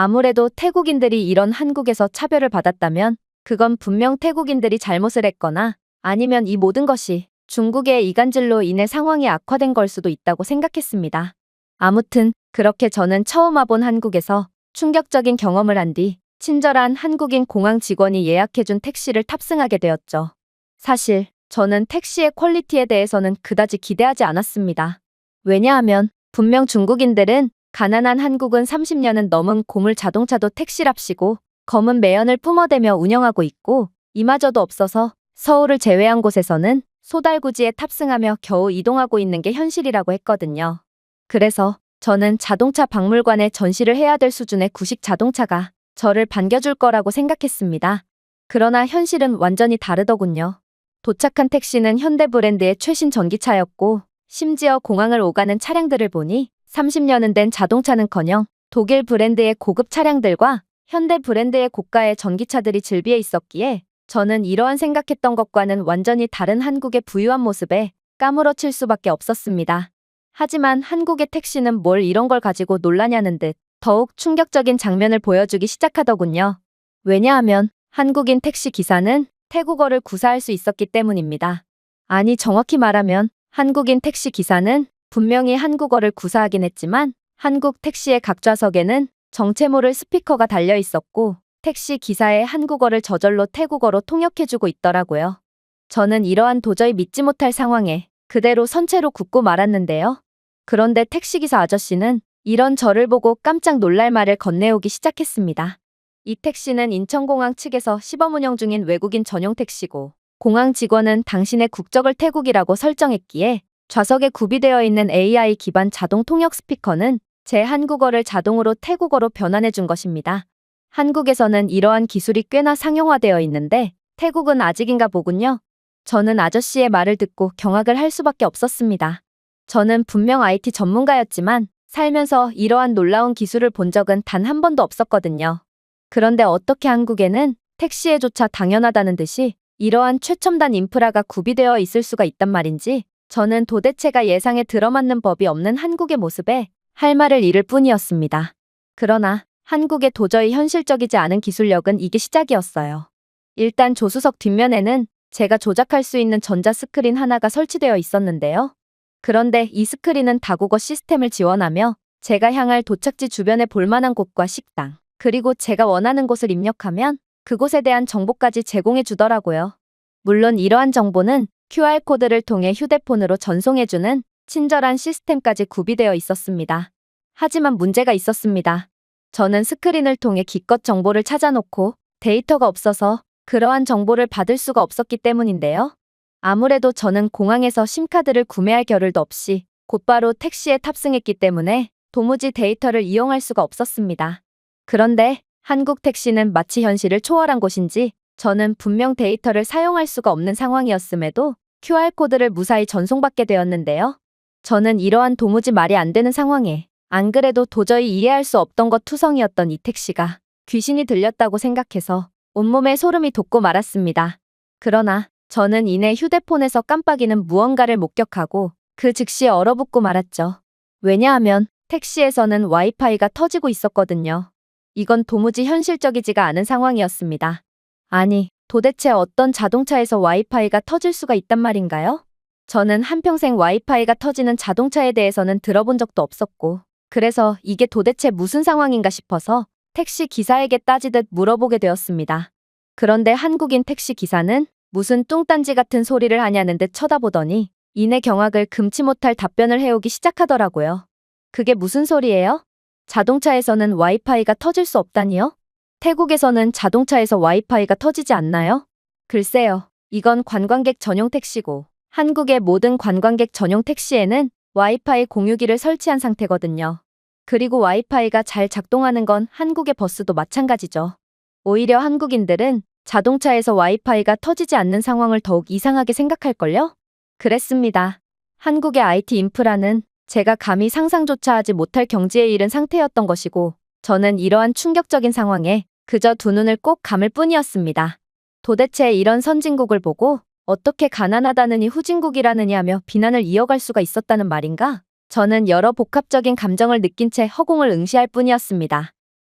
아무래도 태국인들이 이런 한국에서 차별을 받았다면 그건 분명 태국인들이 잘못을 했거나 아니면 이 모든 것이 중국의 이간질로 인해 상황이 악화된 걸 수도 있다고 생각했습니다. 아무튼 그렇게 저는 처음 와본 한국에서 충격적인 경험을 한 뒤 친절한 한국인 공항 직원이 예약해준 택시를 탑승하게 되었죠. 사실 저는 택시의 퀄리티에 대해서는 그다지 기대하지 않았습니다. 왜냐하면 분명 중국인들은 가난한 한국은 30년은 넘은 고물 자동차도 택시랍시고 검은 매연을 뿜어대며 운영하고 있고 이마저도 없어서 서울을 제외한 곳에서는 소달구지에 탑승하며 겨우 이동하고 있는 게 현실이라고 했거든요. 그래서 저는 자동차 박물관에 전시를 해야 될 수준의 구식 자동차가 저를 반겨줄 거라고 생각했습니다. 그러나 현실은 완전히 다르더군요. 도착한 택시는 현대 브랜드의 최신 전기차였고 심지어 공항을 오가는 차량들을 보니 30년은 된 자동차는커녕 독일 브랜드의 고급 차량들과 현대 브랜드의 고가의 전기차들이 즐비해 있었기에 저는 이러한 생각했던 것과는 완전히 다른 한국의 부유한 모습에 까무러칠 수밖에 없었습니다. 하지만 한국의 택시는 뭘 이런 걸 가지고 놀라냐는 듯 더욱 충격적인 장면을 보여주기 시작하더군요. 왜냐하면 한국인 택시 기사는 태국어를 구사할 수 있었기 때문입니다. 아니 정확히 말하면 한국인 택시 기사는 분명히 한국어를 구사하긴 했지만 한국 택시의 각 좌석에는 정체 모를 스피커가 달려 있었고 택시 기사의 한국어를 저절로 태국어로 통역해주고 있더라고요. 저는 이러한 도저히 믿지 못할 상황에 그대로 선체로 굳고 말았는데요. 그런데 택시기사 아저씨는 이런 저를 보고 깜짝 놀랄 말을 건네오기 시작했습니다. 이 택시는 인천공항 측에서 시범 운영 중인 외국인 전용 택시고 공항 직원은 당신의 국적을 태국이라고 설정했기에 좌석에 구비되어 있는 AI 기반 자동 통역 스피커는 제 한국어를 자동으로 태국어로 변환해 준 것입니다. 한국에서는 이러한 기술이 꽤나 상용화되어 있는데 태국은 아직인가 보군요. 저는 아저씨의 말을 듣고 경악을 할 수밖에 없었습니다. 저는 분명 IT 전문가였지만 살면서 이러한 놀라운 기술을 본 적은 단 한 번도 없었거든요. 그런데 어떻게 한국에는 택시에조차 당연하다는 듯이 이러한 최첨단 인프라가 구비되어 있을 수가 있단 말인지 저는 도대체가 예상에 들어맞는 법이 없는 한국의 모습에 할 말을 잃을 뿐이었습니다. 그러나 한국의 도저히 현실적이지 않은 기술력은 이게 시작이었어요. 일단 조수석 뒷면에는 제가 조작할 수 있는 전자 스크린 하나가 설치되어 있었는데요. 그런데 이 스크린은 다국어 시스템을 지원하며 제가 향할 도착지 주변에 볼만한 곳과 식당, 그리고 제가 원하는 곳을 입력하면 그곳에 대한 정보까지 제공해 주더라고요. 물론 이러한 정보는 QR코드를 통해 휴대폰으로 전송해주는 친절한 시스템까지 구비되어 있었습니다. 하지만 문제가 있었습니다. 저는 스크린을 통해 기껏 정보를 찾아놓고 데이터가 없어서 그러한 정보를 받을 수가 없었기 때문인데요. 아무래도 저는 공항에서 심카드를 구매할 겨를도 없이 곧바로 택시에 탑승했기 때문에 도무지 데이터를 이용할 수가 없었습니다. 그런데 한국 택시는 마치 현실을 초월한 곳인지 저는 분명 데이터를 사용할 수가 없는 상황이었음에도 QR코드를 무사히 전송받게 되었는데요. 저는 이러한 도무지 말이 안 되는 상황에 안 그래도 도저히 이해할 수 없던 것 투성이었던 이 택시가 귀신이 들렸다고 생각해서 온몸에 소름이 돋고 말았습니다. 그러나 저는 이내 휴대폰에서 깜빡이는 무언가를 목격하고 그 즉시 얼어붙고 말았죠. 왜냐하면 택시에서는 와이파이가 터지고 있었거든요. 이건 도무지 현실적이지가 않은 상황이었습니다. 아니, 도대체 어떤 자동차에서 와이파이가 터질 수가 있단 말인가요? 저는 한평생 와이파이가 터지는 자동차에 대해서는 들어본 적도 없었고, 그래서 이게 도대체 무슨 상황인가 싶어서 택시 기사에게 따지듯 물어보게 되었습니다. 그런데 한국인 택시 기사는 무슨 뚱딴지 같은 소리를 하냐는 듯 쳐다보더니 이내 경악을 금치 못할 답변을 해오기 시작하더라고요. 그게 무슨 소리예요? 자동차에서는 와이파이가 터질 수 없다니요? 태국에서는 자동차에서 와이파이가 터지지 않나요? 글쎄요, 이건 관광객 전용 택시고 한국의 모든 관광객 전용 택시에는 와이파이 공유기를 설치한 상태거든요. 그리고 와이파이가 잘 작동하는 건 한국의 버스도 마찬가지죠. 오히려 한국인들은 자동차에서 와이파이가 터지지 않는 상황을 더욱 이상하게 생각할걸요? 그랬습니다. 한국의 IT 인프라는 제가 감히 상상조차 하지 못할 경지에 이른 상태였던 것이고 저는 이러한 충격적인 상황에 그저 두 눈을 꼭 감을 뿐이었습니다. 도대체 이런 선진국을 보고 어떻게 가난하다느니 후진국이라느냐며 비난을 이어갈 수가 있었다는 말인가? 저는 여러 복합적인 감정을 느낀 채 허공을 응시할 뿐이었습니다.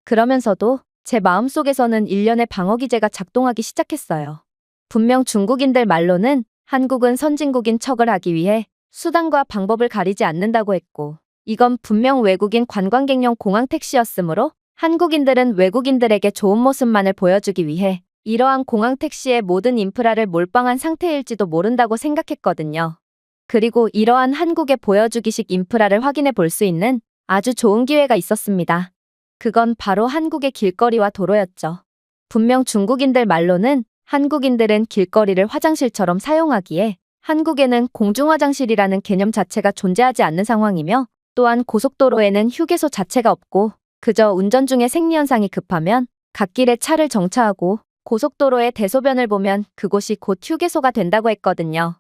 그러면서도 제 마음속에서는 일련의 방어 기제가 작동하기 시작했어요. 분명 중국인들 말로는 한국은 선진국인 척을 하기 위해 수단과 방법을 가리지 않는다고 했고, 이건 분명 외국인 관광객용 공항 택시였으므로 한국인들은 외국인들에게 좋은 모습만을 보여주기 위해 이러한 공항 택시의 모든 인프라를 몰빵한 상태일지도 모른다고 생각했거든요. 그리고 이러한 한국의 보여주기식 인프라를 확인해 볼 수 있는 아주 좋은 기회가 있었습니다. 그건 바로 한국의 길거리와 도로였죠. 분명 중국인들 말로는 한국인들은 길거리를 화장실처럼 사용하기에 한국에는 공중화장실이라는 개념 자체가 존재하지 않는 상황이며, 또한 고속도로에는 휴게소 자체가 없고 그저 운전 중에 생리현상이 급하면 갓길에 차를 정차하고 고속도로에 대소변을 보면 그곳이 곧 휴게소가 된다고 했거든요.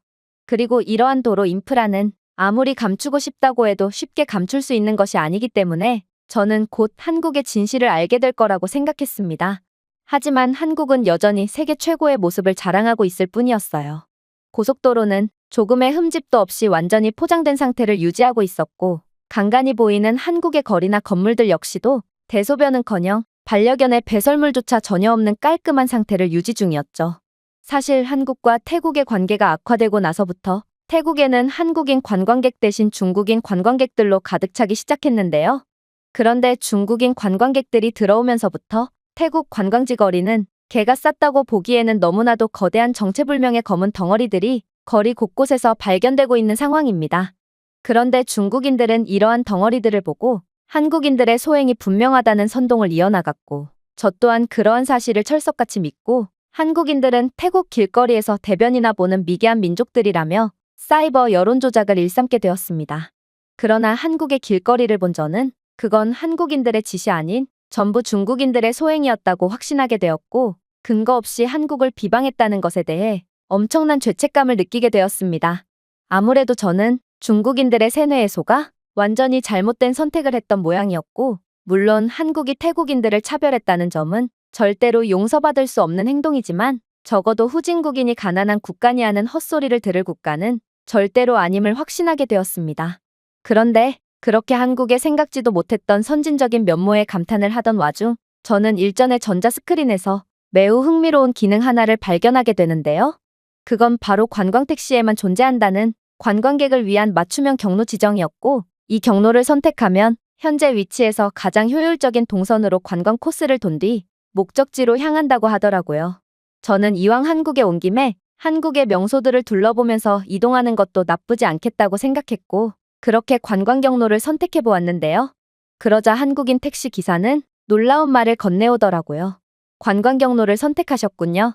그리고 이러한 도로 인프라는 아무리 감추고 싶다고 해도 쉽게 감출 수 있는 것이 아니기 때문에 저는 곧 한국의 진실을 알게 될 거라고 생각했습니다. 하지만 한국은 여전히 세계 최고의 모습을 자랑하고 있을 뿐이었어요. 고속도로는 조금의 흠집도 없이 완전히 포장된 상태를 유지하고 있었고, 간간히 보이는 한국의 거리나 건물들 역시도 대소변은커녕 반려견의 배설물조차 전혀 없는 깔끔한 상태를 유지 중이었죠. 사실 한국과 태국의 관계가 악화되고 나서부터 태국에는 한국인 관광객 대신 중국인 관광객들로 가득 차기 시작했는데요. 그런데 중국인 관광객들이 들어오면서부터 태국 관광지 거리는 개가 쌌다고 보기에는 너무나도 거대한 정체불명의 검은 덩어리들이 거리 곳곳에서 발견되고 있는 상황입니다. 그런데 중국인들은 이러한 덩어리들을 보고 한국인들의 소행이 분명하다는 선동을 이어나갔고, 저 또한 그러한 사실을 철석같이 믿고 한국인들은 태국 길거리에서 대변이나 보는 미개한 민족들이라며 사이버 여론 조작을 일삼게 되었습니다. 그러나 한국의 길거리를 본 저는 그건 한국인들의 짓이 아닌 전부 중국인들의 소행이었다고 확신하게 되었고, 근거 없이 한국을 비방했다는 것에 대해 엄청난 죄책감을 느끼게 되었습니다. 아무래도 저는 중국인들의 세뇌에 속아 완전히 잘못된 선택을 했던 모양이었고, 물론 한국이 태국인들을 차별했다는 점은 절대로 용서받을 수 없는 행동이지만, 적어도 후진국인이 가난한 국가니 하는 헛소리를 들을 국가는 절대로 아님을 확신하게 되었습니다. 그런데 그렇게 한국에 생각지도 못했던 선진적인 면모에 감탄을 하던 와중, 저는 일전에 전자스크린에서 매우 흥미로운 기능 하나를 발견하게 되는데요. 그건 바로 관광택시에만 존재한다는 관광객을 위한 맞춤형 경로 지정이었고, 이 경로를 선택하면 현재 위치에서 가장 효율적인 동선으로 관광 코스를 돈 뒤 목적지로 향한다고 하더라고요. 저는 이왕 한국에 온 김에 한국의 명소들을 둘러보면서 이동하는 것도 나쁘지 않겠다고 생각했고, 그렇게 관광 경로를 선택해 보았는데요. 그러자 한국인 택시 기사는 놀라운 말을 건네오더라고요. 관광 경로를 선택하셨군요.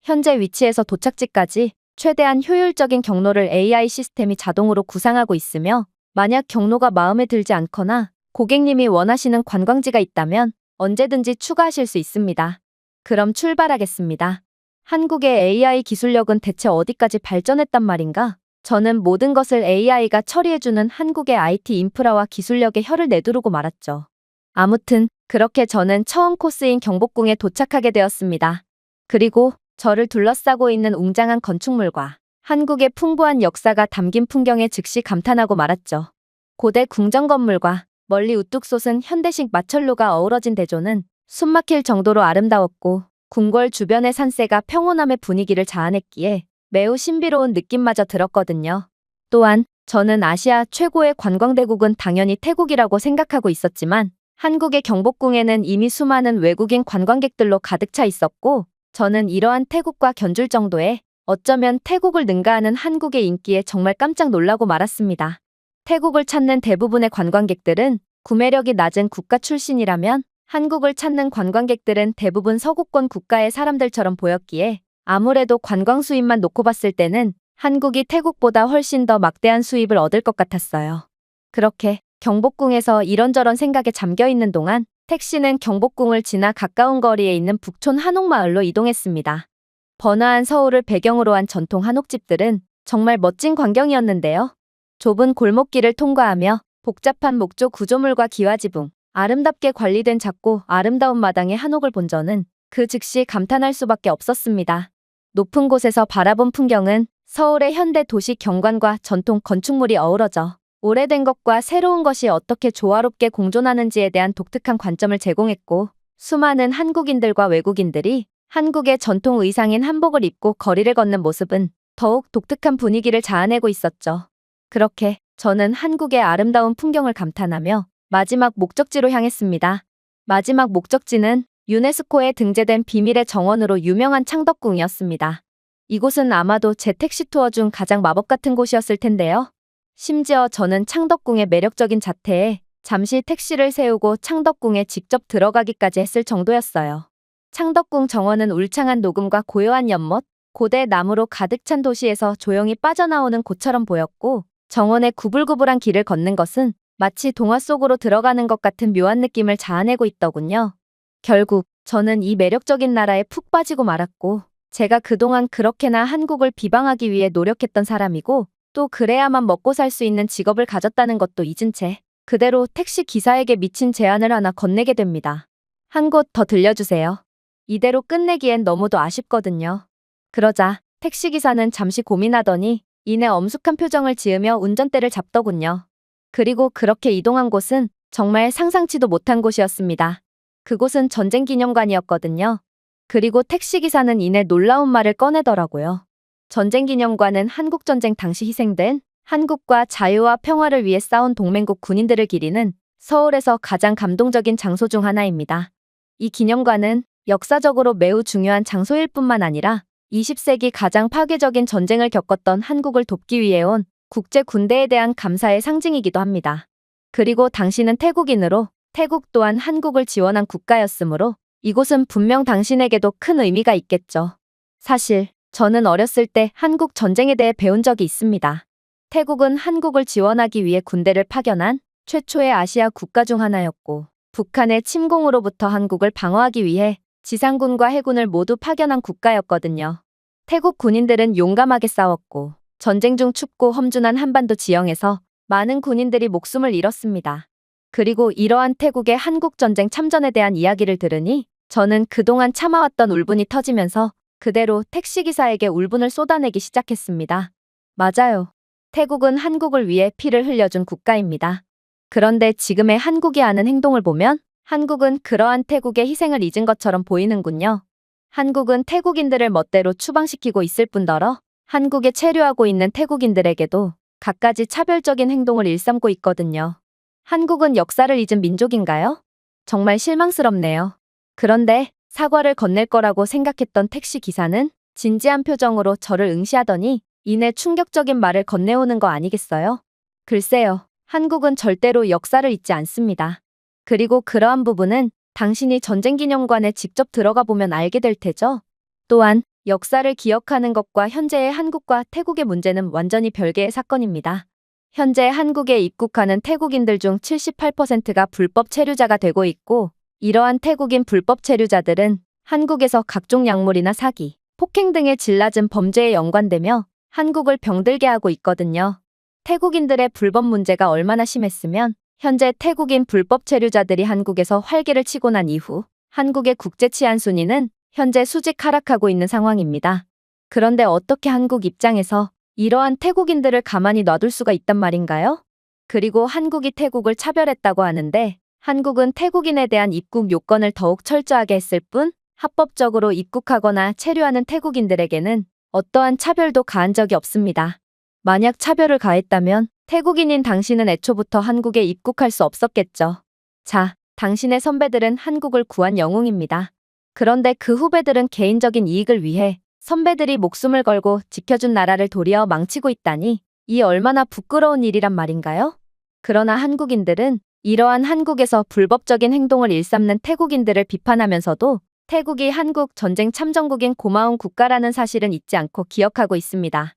현재 위치에서 도착지까지 최대한 효율적인 경로를 AI 시스템이 자동으로 구상하고 있으며, 만약 경로가 마음에 들지 않거나 고객님이 원하시는 관광지가 있다면 언제든지 추가하실 수 있습니다. 그럼 출발하겠습니다. 한국의 AI 기술력은 대체 어디까지 발전했단 말인가? 저는 모든 것을 AI가 처리해주는 한국의 IT 인프라와 기술력에 혀를 내두르고 말았죠. 아무튼 그렇게 저는 처음 코스인 경복궁에 도착하게 되었습니다. 그리고 저를 둘러싸고 있는 웅장한 건축물과 한국의 풍부한 역사가 담긴 풍경에 즉시 감탄하고 말았죠. 고대 궁정 건물과 멀리 우뚝 솟은 현대식 마철로가 어우러진 대조는 숨막힐 정도로 아름다웠고, 궁궐 주변의 산세가 평온함의 분위기를 자아냈기에 매우 신비로운 느낌마저 들었거든요. 또한 저는 아시아 최고의 관광대국은 당연히 태국이라고 생각하고 있었지만, 한국의 경복궁에는 이미 수많은 외국인 관광객들로 가득 차 있었고, 저는 이러한 태국과 견줄 정도의 어쩌면 태국을 능가하는 한국의 인기에 정말 깜짝 놀라고 말았습니다. 태국을 찾는 대부분의 관광객들은 구매력이 낮은 국가 출신이라면 한국을 찾는 관광객들은 대부분 서구권 국가의 사람들처럼 보였기에 아무래도 관광 수입만 놓고 봤을 때는 한국이 태국보다 훨씬 더 막대한 수입을 얻을 것 같았어요. 그렇게 경복궁에서 이런저런 생각에 잠겨 있는 동안 택시는 경복궁을 지나 가까운 거리에 있는 북촌 한옥마을로 이동했습니다. 번화한 서울을 배경으로 한 전통 한옥집들은 정말 멋진 광경이었는데요. 좁은 골목길을 통과하며 복잡한 목조 구조물과 기와지붕, 아름답게 관리된 작고 아름다운 마당의 한옥을 본 저는 그 즉시 감탄할 수밖에 없었습니다. 높은 곳에서 바라본 풍경은 서울의 현대 도시 경관과 전통 건축물이 어우러져 오래된 것과 새로운 것이 어떻게 조화롭게 공존하는지에 대한 독특한 관점을 제공했고, 수많은 한국인들과 외국인들이 한국의 전통 의상인 한복을 입고 거리를 걷는 모습은 더욱 독특한 분위기를 자아내고 있었죠. 그렇게 저는 한국의 아름다운 풍경을 감탄하며 마지막 목적지로 향했습니다. 마지막 목적지는 유네스코에 등재된 비밀의 정원으로 유명한 창덕궁이었습니다. 이곳은 아마도 제 택시 투어 중 가장 마법 같은 곳이었을 텐데요. 심지어 저는 창덕궁의 매력적인 자태에 잠시 택시를 세우고 창덕궁에 직접 들어가기까지 했을 정도였어요. 창덕궁 정원은 울창한 녹음과 고요한 연못, 고대 나무로 가득 찬 도시에서 조용히 빠져나오는 곳처럼 보였고, 정원의 구불구불한 길을 걷는 것은 마치 동화 속으로 들어가는 것 같은 묘한 느낌을 자아내고 있더군요. 결국 저는 이 매력적인 나라에 푹 빠지고 말았고, 제가 그동안 그렇게나 한국을 비방하기 위해 노력했던 사람이고, 또 그래야만 먹고 살 수 있는 직업을 가졌다는 것도 잊은 채 그대로 택시 기사에게 미친 제안을 하나 건네게 됩니다. 한 곳 더 들려주세요. 이대로 끝내기엔 너무도 아쉽거든요. 그러자 택시기사는 잠시 고민하더니 이내 엄숙한 표정을 지으며 운전대를 잡더군요. 그리고 그렇게 이동한 곳은 정말 상상치도 못한 곳이었습니다. 그곳은 전쟁기념관이었거든요. 그리고 택시기사는 이내 놀라운 말을 꺼내더라고요. 전쟁기념관은 한국전쟁 당시 희생된 한국과 자유와 평화를 위해 싸운 동맹국 군인들을 기리는 서울에서 가장 감동적인 장소 중 하나입니다. 이 기념관은 역사적으로 매우 중요한 장소일 뿐만 아니라 20세기 가장 파괴적인 전쟁을 겪었던 한국을 돕기 위해 온 국제 군대에 대한 감사의 상징이기도 합니다. 그리고 당신은 태국인으로 태국 또한 한국을 지원한 국가였으므로 이곳은 분명 당신에게도 큰 의미가 있겠죠. 사실 저는 어렸을 때 한국 전쟁에 대해 배운 적이 있습니다. 태국은 한국을 지원하기 위해 군대를 파견한 최초의 아시아 국가 중 하나였고, 북한의 침공으로부터 한국을 방어하기 위해 지상군과 해군을 모두 파견한 국가였거든요. 태국 군인들은 용감하게 싸웠고, 전쟁 중 춥고 험준한 한반도 지형에서 많은 군인들이 목숨을 잃었습니다. 그리고 이러한 태국의 한국전쟁 참전에 대한 이야기를 들으니 저는 그동안 참아왔던 울분이 터지면서 그대로 택시기사에게 울분을 쏟아내기 시작했습니다. 맞아요. 태국은 한국을 위해 피를 흘려준 국가입니다. 그런데 지금의 한국이 하는 행동을 보면 한국은 그러한 태국의 희생을 잊은 것처럼 보이는군요. 한국은 태국인들을 멋대로 추방시키고 있을 뿐더러 한국에 체류하고 있는 태국인들에게도 갖가지 차별적인 행동을 일삼고 있거든요. 한국은 역사를 잊은 민족인가요? 정말 실망스럽네요. 그런데 사과를 건넬 거라고 생각했던 택시 기사는 진지한 표정으로 저를 응시하더니 이내 충격적인 말을 건네오는 거 아니겠어요? 글쎄요. 한국은 절대로 역사를 잊지 않습니다. 그리고 그러한 부분은 당신이 전쟁기념관에 직접 들어가 보면 알게 될 테죠. 또한 역사를 기억하는 것과 현재의 한국과 태국의 문제는 완전히 별개의 사건입니다. 현재 한국에 입국하는 태국인들 중 78%가 불법 체류자가 되고 있고, 이러한 태국인 불법 체류자들은 한국에서 각종 약물이나 사기, 폭행 등의 질 낮은 범죄에 연관되며 한국을 병들게 하고 있거든요. 태국인들의 불법 문제가 얼마나 심했으면 현재 태국인 불법 체류자들이 한국에서 활개를 치고 난 이후 한국의 국제 치안 순위는 현재 수직 하락하고 있는 상황입니다. 그런데 어떻게 한국 입장에서 이러한 태국인들을 가만히 놔둘 수가 있단 말인가요? 그리고 한국이 태국을 차별했다고 하는데 한국은 태국인에 대한 입국 요건을 더욱 철저하게 했을 뿐 합법적으로 입국하거나 체류하는 태국인들에게는 어떠한 차별도 가한 적이 없습니다. 만약 차별을 가했다면 태국인인 당신은 애초부터 한국에 입국할 수 없었겠죠. 자, 당신의 선배들은 한국을 구한 영웅입니다. 그런데 그 후배들은 개인적인 이익을 위해 선배들이 목숨을 걸고 지켜준 나라를 도리어 망치고 있다니 이 얼마나 부끄러운 일이란 말인가요? 그러나 한국인들은 이러한 한국에서 불법적인 행동을 일삼는 태국인들을 비판하면서도 태국이 한국 전쟁 참전국인 고마운 국가라는 사실은 잊지 않고 기억하고 있습니다.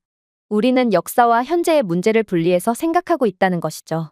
우리는 역사와 현재의 문제를 분리해서 생각하고 있다는 것이죠.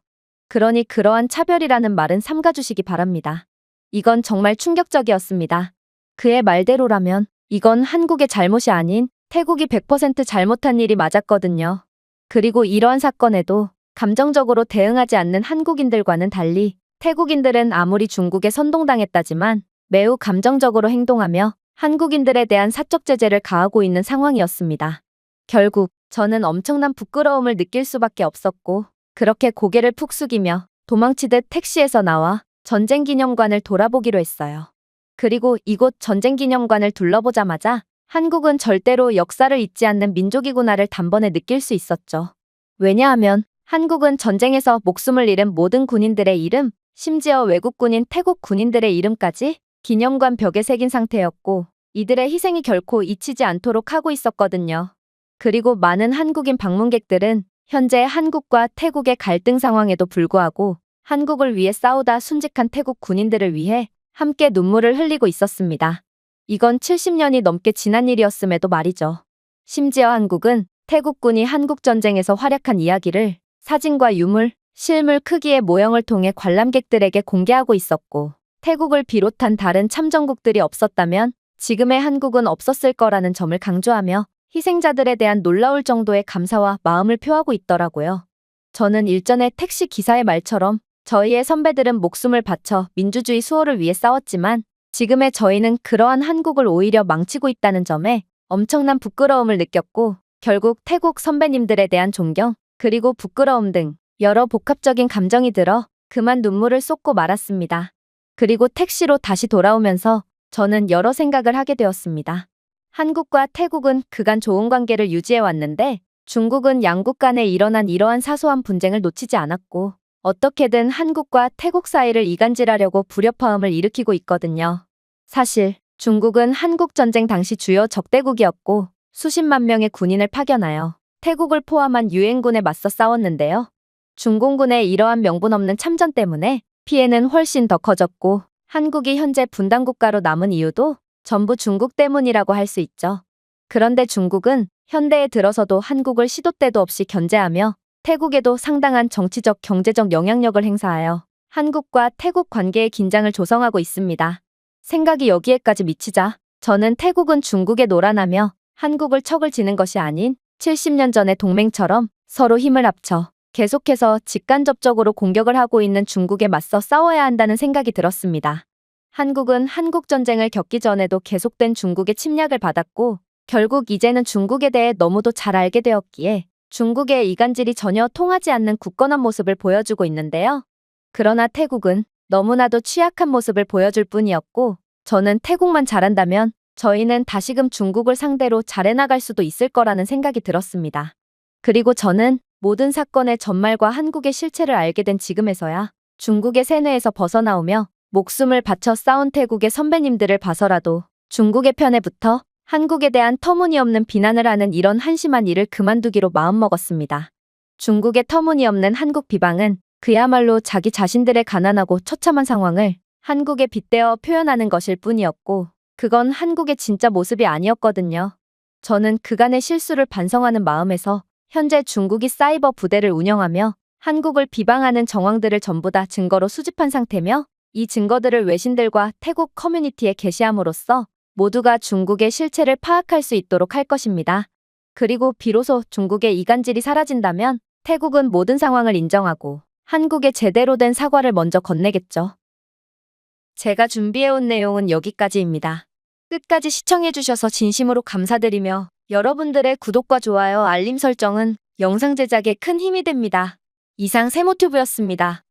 그러니 그러한 차별이라는 말은 삼가주시기 바랍니다. 이건 정말 충격적이었습니다. 그의 말대로라면 이건 한국의 잘못이 아닌 태국이 100% 잘못한 일이 맞았거든요. 그리고 이러한 사건에도 감정적으로 대응하지 않는 한국인들과는 달리 태국인들은 아무리 중국에 선동당했다지만 매우 감정적으로 행동하며 한국인들에 대한 사적 제재를 가하고 있는 상황이었습니다. 결국 저는 엄청난 부끄러움을 느낄 수밖에 없었고, 그렇게 고개를 푹 숙이며 도망치듯 택시에서 나와 전쟁기념관을 돌아보기로 했어요. 그리고 이곳 전쟁기념관을 둘러보자마자 한국은 절대로 역사를 잊지 않는 민족이구나를 단번에 느낄 수 있었죠. 왜냐하면 한국은 전쟁에서 목숨을 잃은 모든 군인들의 이름, 심지어 외국 군인 태국 군인들의 이름까지 기념관 벽에 새긴 상태였고 이들의 희생이 결코 잊히지 않도록 하고 있었거든요. 그리고 많은 한국인 방문객들은 현재 한국과 태국의 갈등 상황에도 불구하고 한국을 위해 싸우다 순직한 태국 군인들을 위해 함께 눈물을 흘리고 있었습니다. 이건 70년이 넘게 지난 일이었음에도 말이죠. 심지어 한국은 태국군이 한국전쟁에서 활약한 이야기를 사진과 유물, 실물 크기의 모형을 통해 관람객들에게 공개하고 있었고 태국을 비롯한 다른 참전국들이 없었다면 지금의 한국은 없었을 거라는 점을 강조하며 희생자들에 대한 놀라울 정도의 감사와 마음을 표하고 있더라고요. 저는 일전에 택시 기사의 말처럼 저희의 선배들은 목숨을 바쳐 민주주의 수호를 위해 싸웠지만 지금의 저희는 그러한 한국을 오히려 망치고 있다는 점에 엄청난 부끄러움을 느꼈고 결국 태국 선배님들에 대한 존경, 그리고 부끄러움 등 여러 복합적인 감정이 들어 그만 눈물을 쏟고 말았습니다. 그리고 택시로 다시 돌아오면서 저는 여러 생각을 하게 되었습니다. 한국과 태국은 그간 좋은 관계를 유지해 왔는데 중국은 양국 간에 일어난 이러한 사소한 분쟁을 놓치지 않았고 어떻게든 한국과 태국 사이를 이간질하려고 불협화음을 일으키고 있거든요. 사실 중국은 한국전쟁 당시 주요 적대국이었고 수십만 명의 군인을 파견하여 태국을 포함한 유엔군에 맞서 싸웠는데요. 중공군의 이러한 명분 없는 참전 때문에 피해는 훨씬 더 커졌고 한국이 현재 분단국가로 남은 이유도 전부 중국 때문이라고 할 수 있죠. 그런데 중국은 현대에 들어서도 한국을 시도 때도 없이 견제하며 태국에도 상당한 정치적, 경제적 영향력을 행사하여 한국과 태국 관계의 긴장을 조성하고 있습니다. 생각이 여기에까지 미치자 저는 태국은 중국에 노란하며 한국을 척을 지는 것이 아닌 70년 전의 동맹처럼 서로 힘을 합쳐 계속해서 직간접적으로 공격을 하고 있는 중국에 맞서 싸워야 한다는 생각이 들었습니다. 한국은 한국전쟁을 겪기 전에도 계속된 중국의 침략을 받았고 결국 이제는 중국에 대해 너무도 잘 알게 되었기에 중국의 이간질이 전혀 통하지 않는 굳건한 모습을 보여주고 있는데요. 그러나 태국은 너무나도 취약한 모습을 보여줄 뿐이었고 저는 태국만 잘한다면 저희는 다시금 중국을 상대로 잘해나갈 수도 있을 거라는 생각이 들었습니다. 그리고 저는 모든 사건의 전말과 한국의 실체를 알게 된 지금에서야 중국의 세뇌에서 벗어나오며 목숨을 바쳐 싸운 태국의 선배님들을 봐서라도 중국의 편에 붙어 한국에 대한 터무니없는 비난을 하는 이런 한심한 일을 그만두기로 마음먹었습니다. 중국의 터무니없는 한국 비방은 그야말로 자기 자신들의 가난하고 처참한 상황을 한국에 빗대어 표현하는 것일 뿐이었고 그건 한국의 진짜 모습이 아니었거든요. 저는 그간의 실수를 반성하는 마음에서 현재 중국이 사이버 부대를 운영하며 한국을 비방하는 정황들을 전부 다 증거로 수집한 상태며 이 증거들을 외신들과 태국 커뮤니티에 게시함으로써 모두가 중국의 실체를 파악할 수 있도록 할 것입니다. 그리고 비로소 중국의 이간질이 사라진다면 태국은 모든 상황을 인정하고 한국에 제대로 된 사과를 먼저 건네겠죠. 제가 준비해온 내용은 여기까지입니다. 끝까지 시청해주셔서 진심으로 감사드리며 여러분들의 구독과 좋아요, 알림 설정은 영상 제작에 큰 힘이 됩니다. 이상 세모튜브였습니다.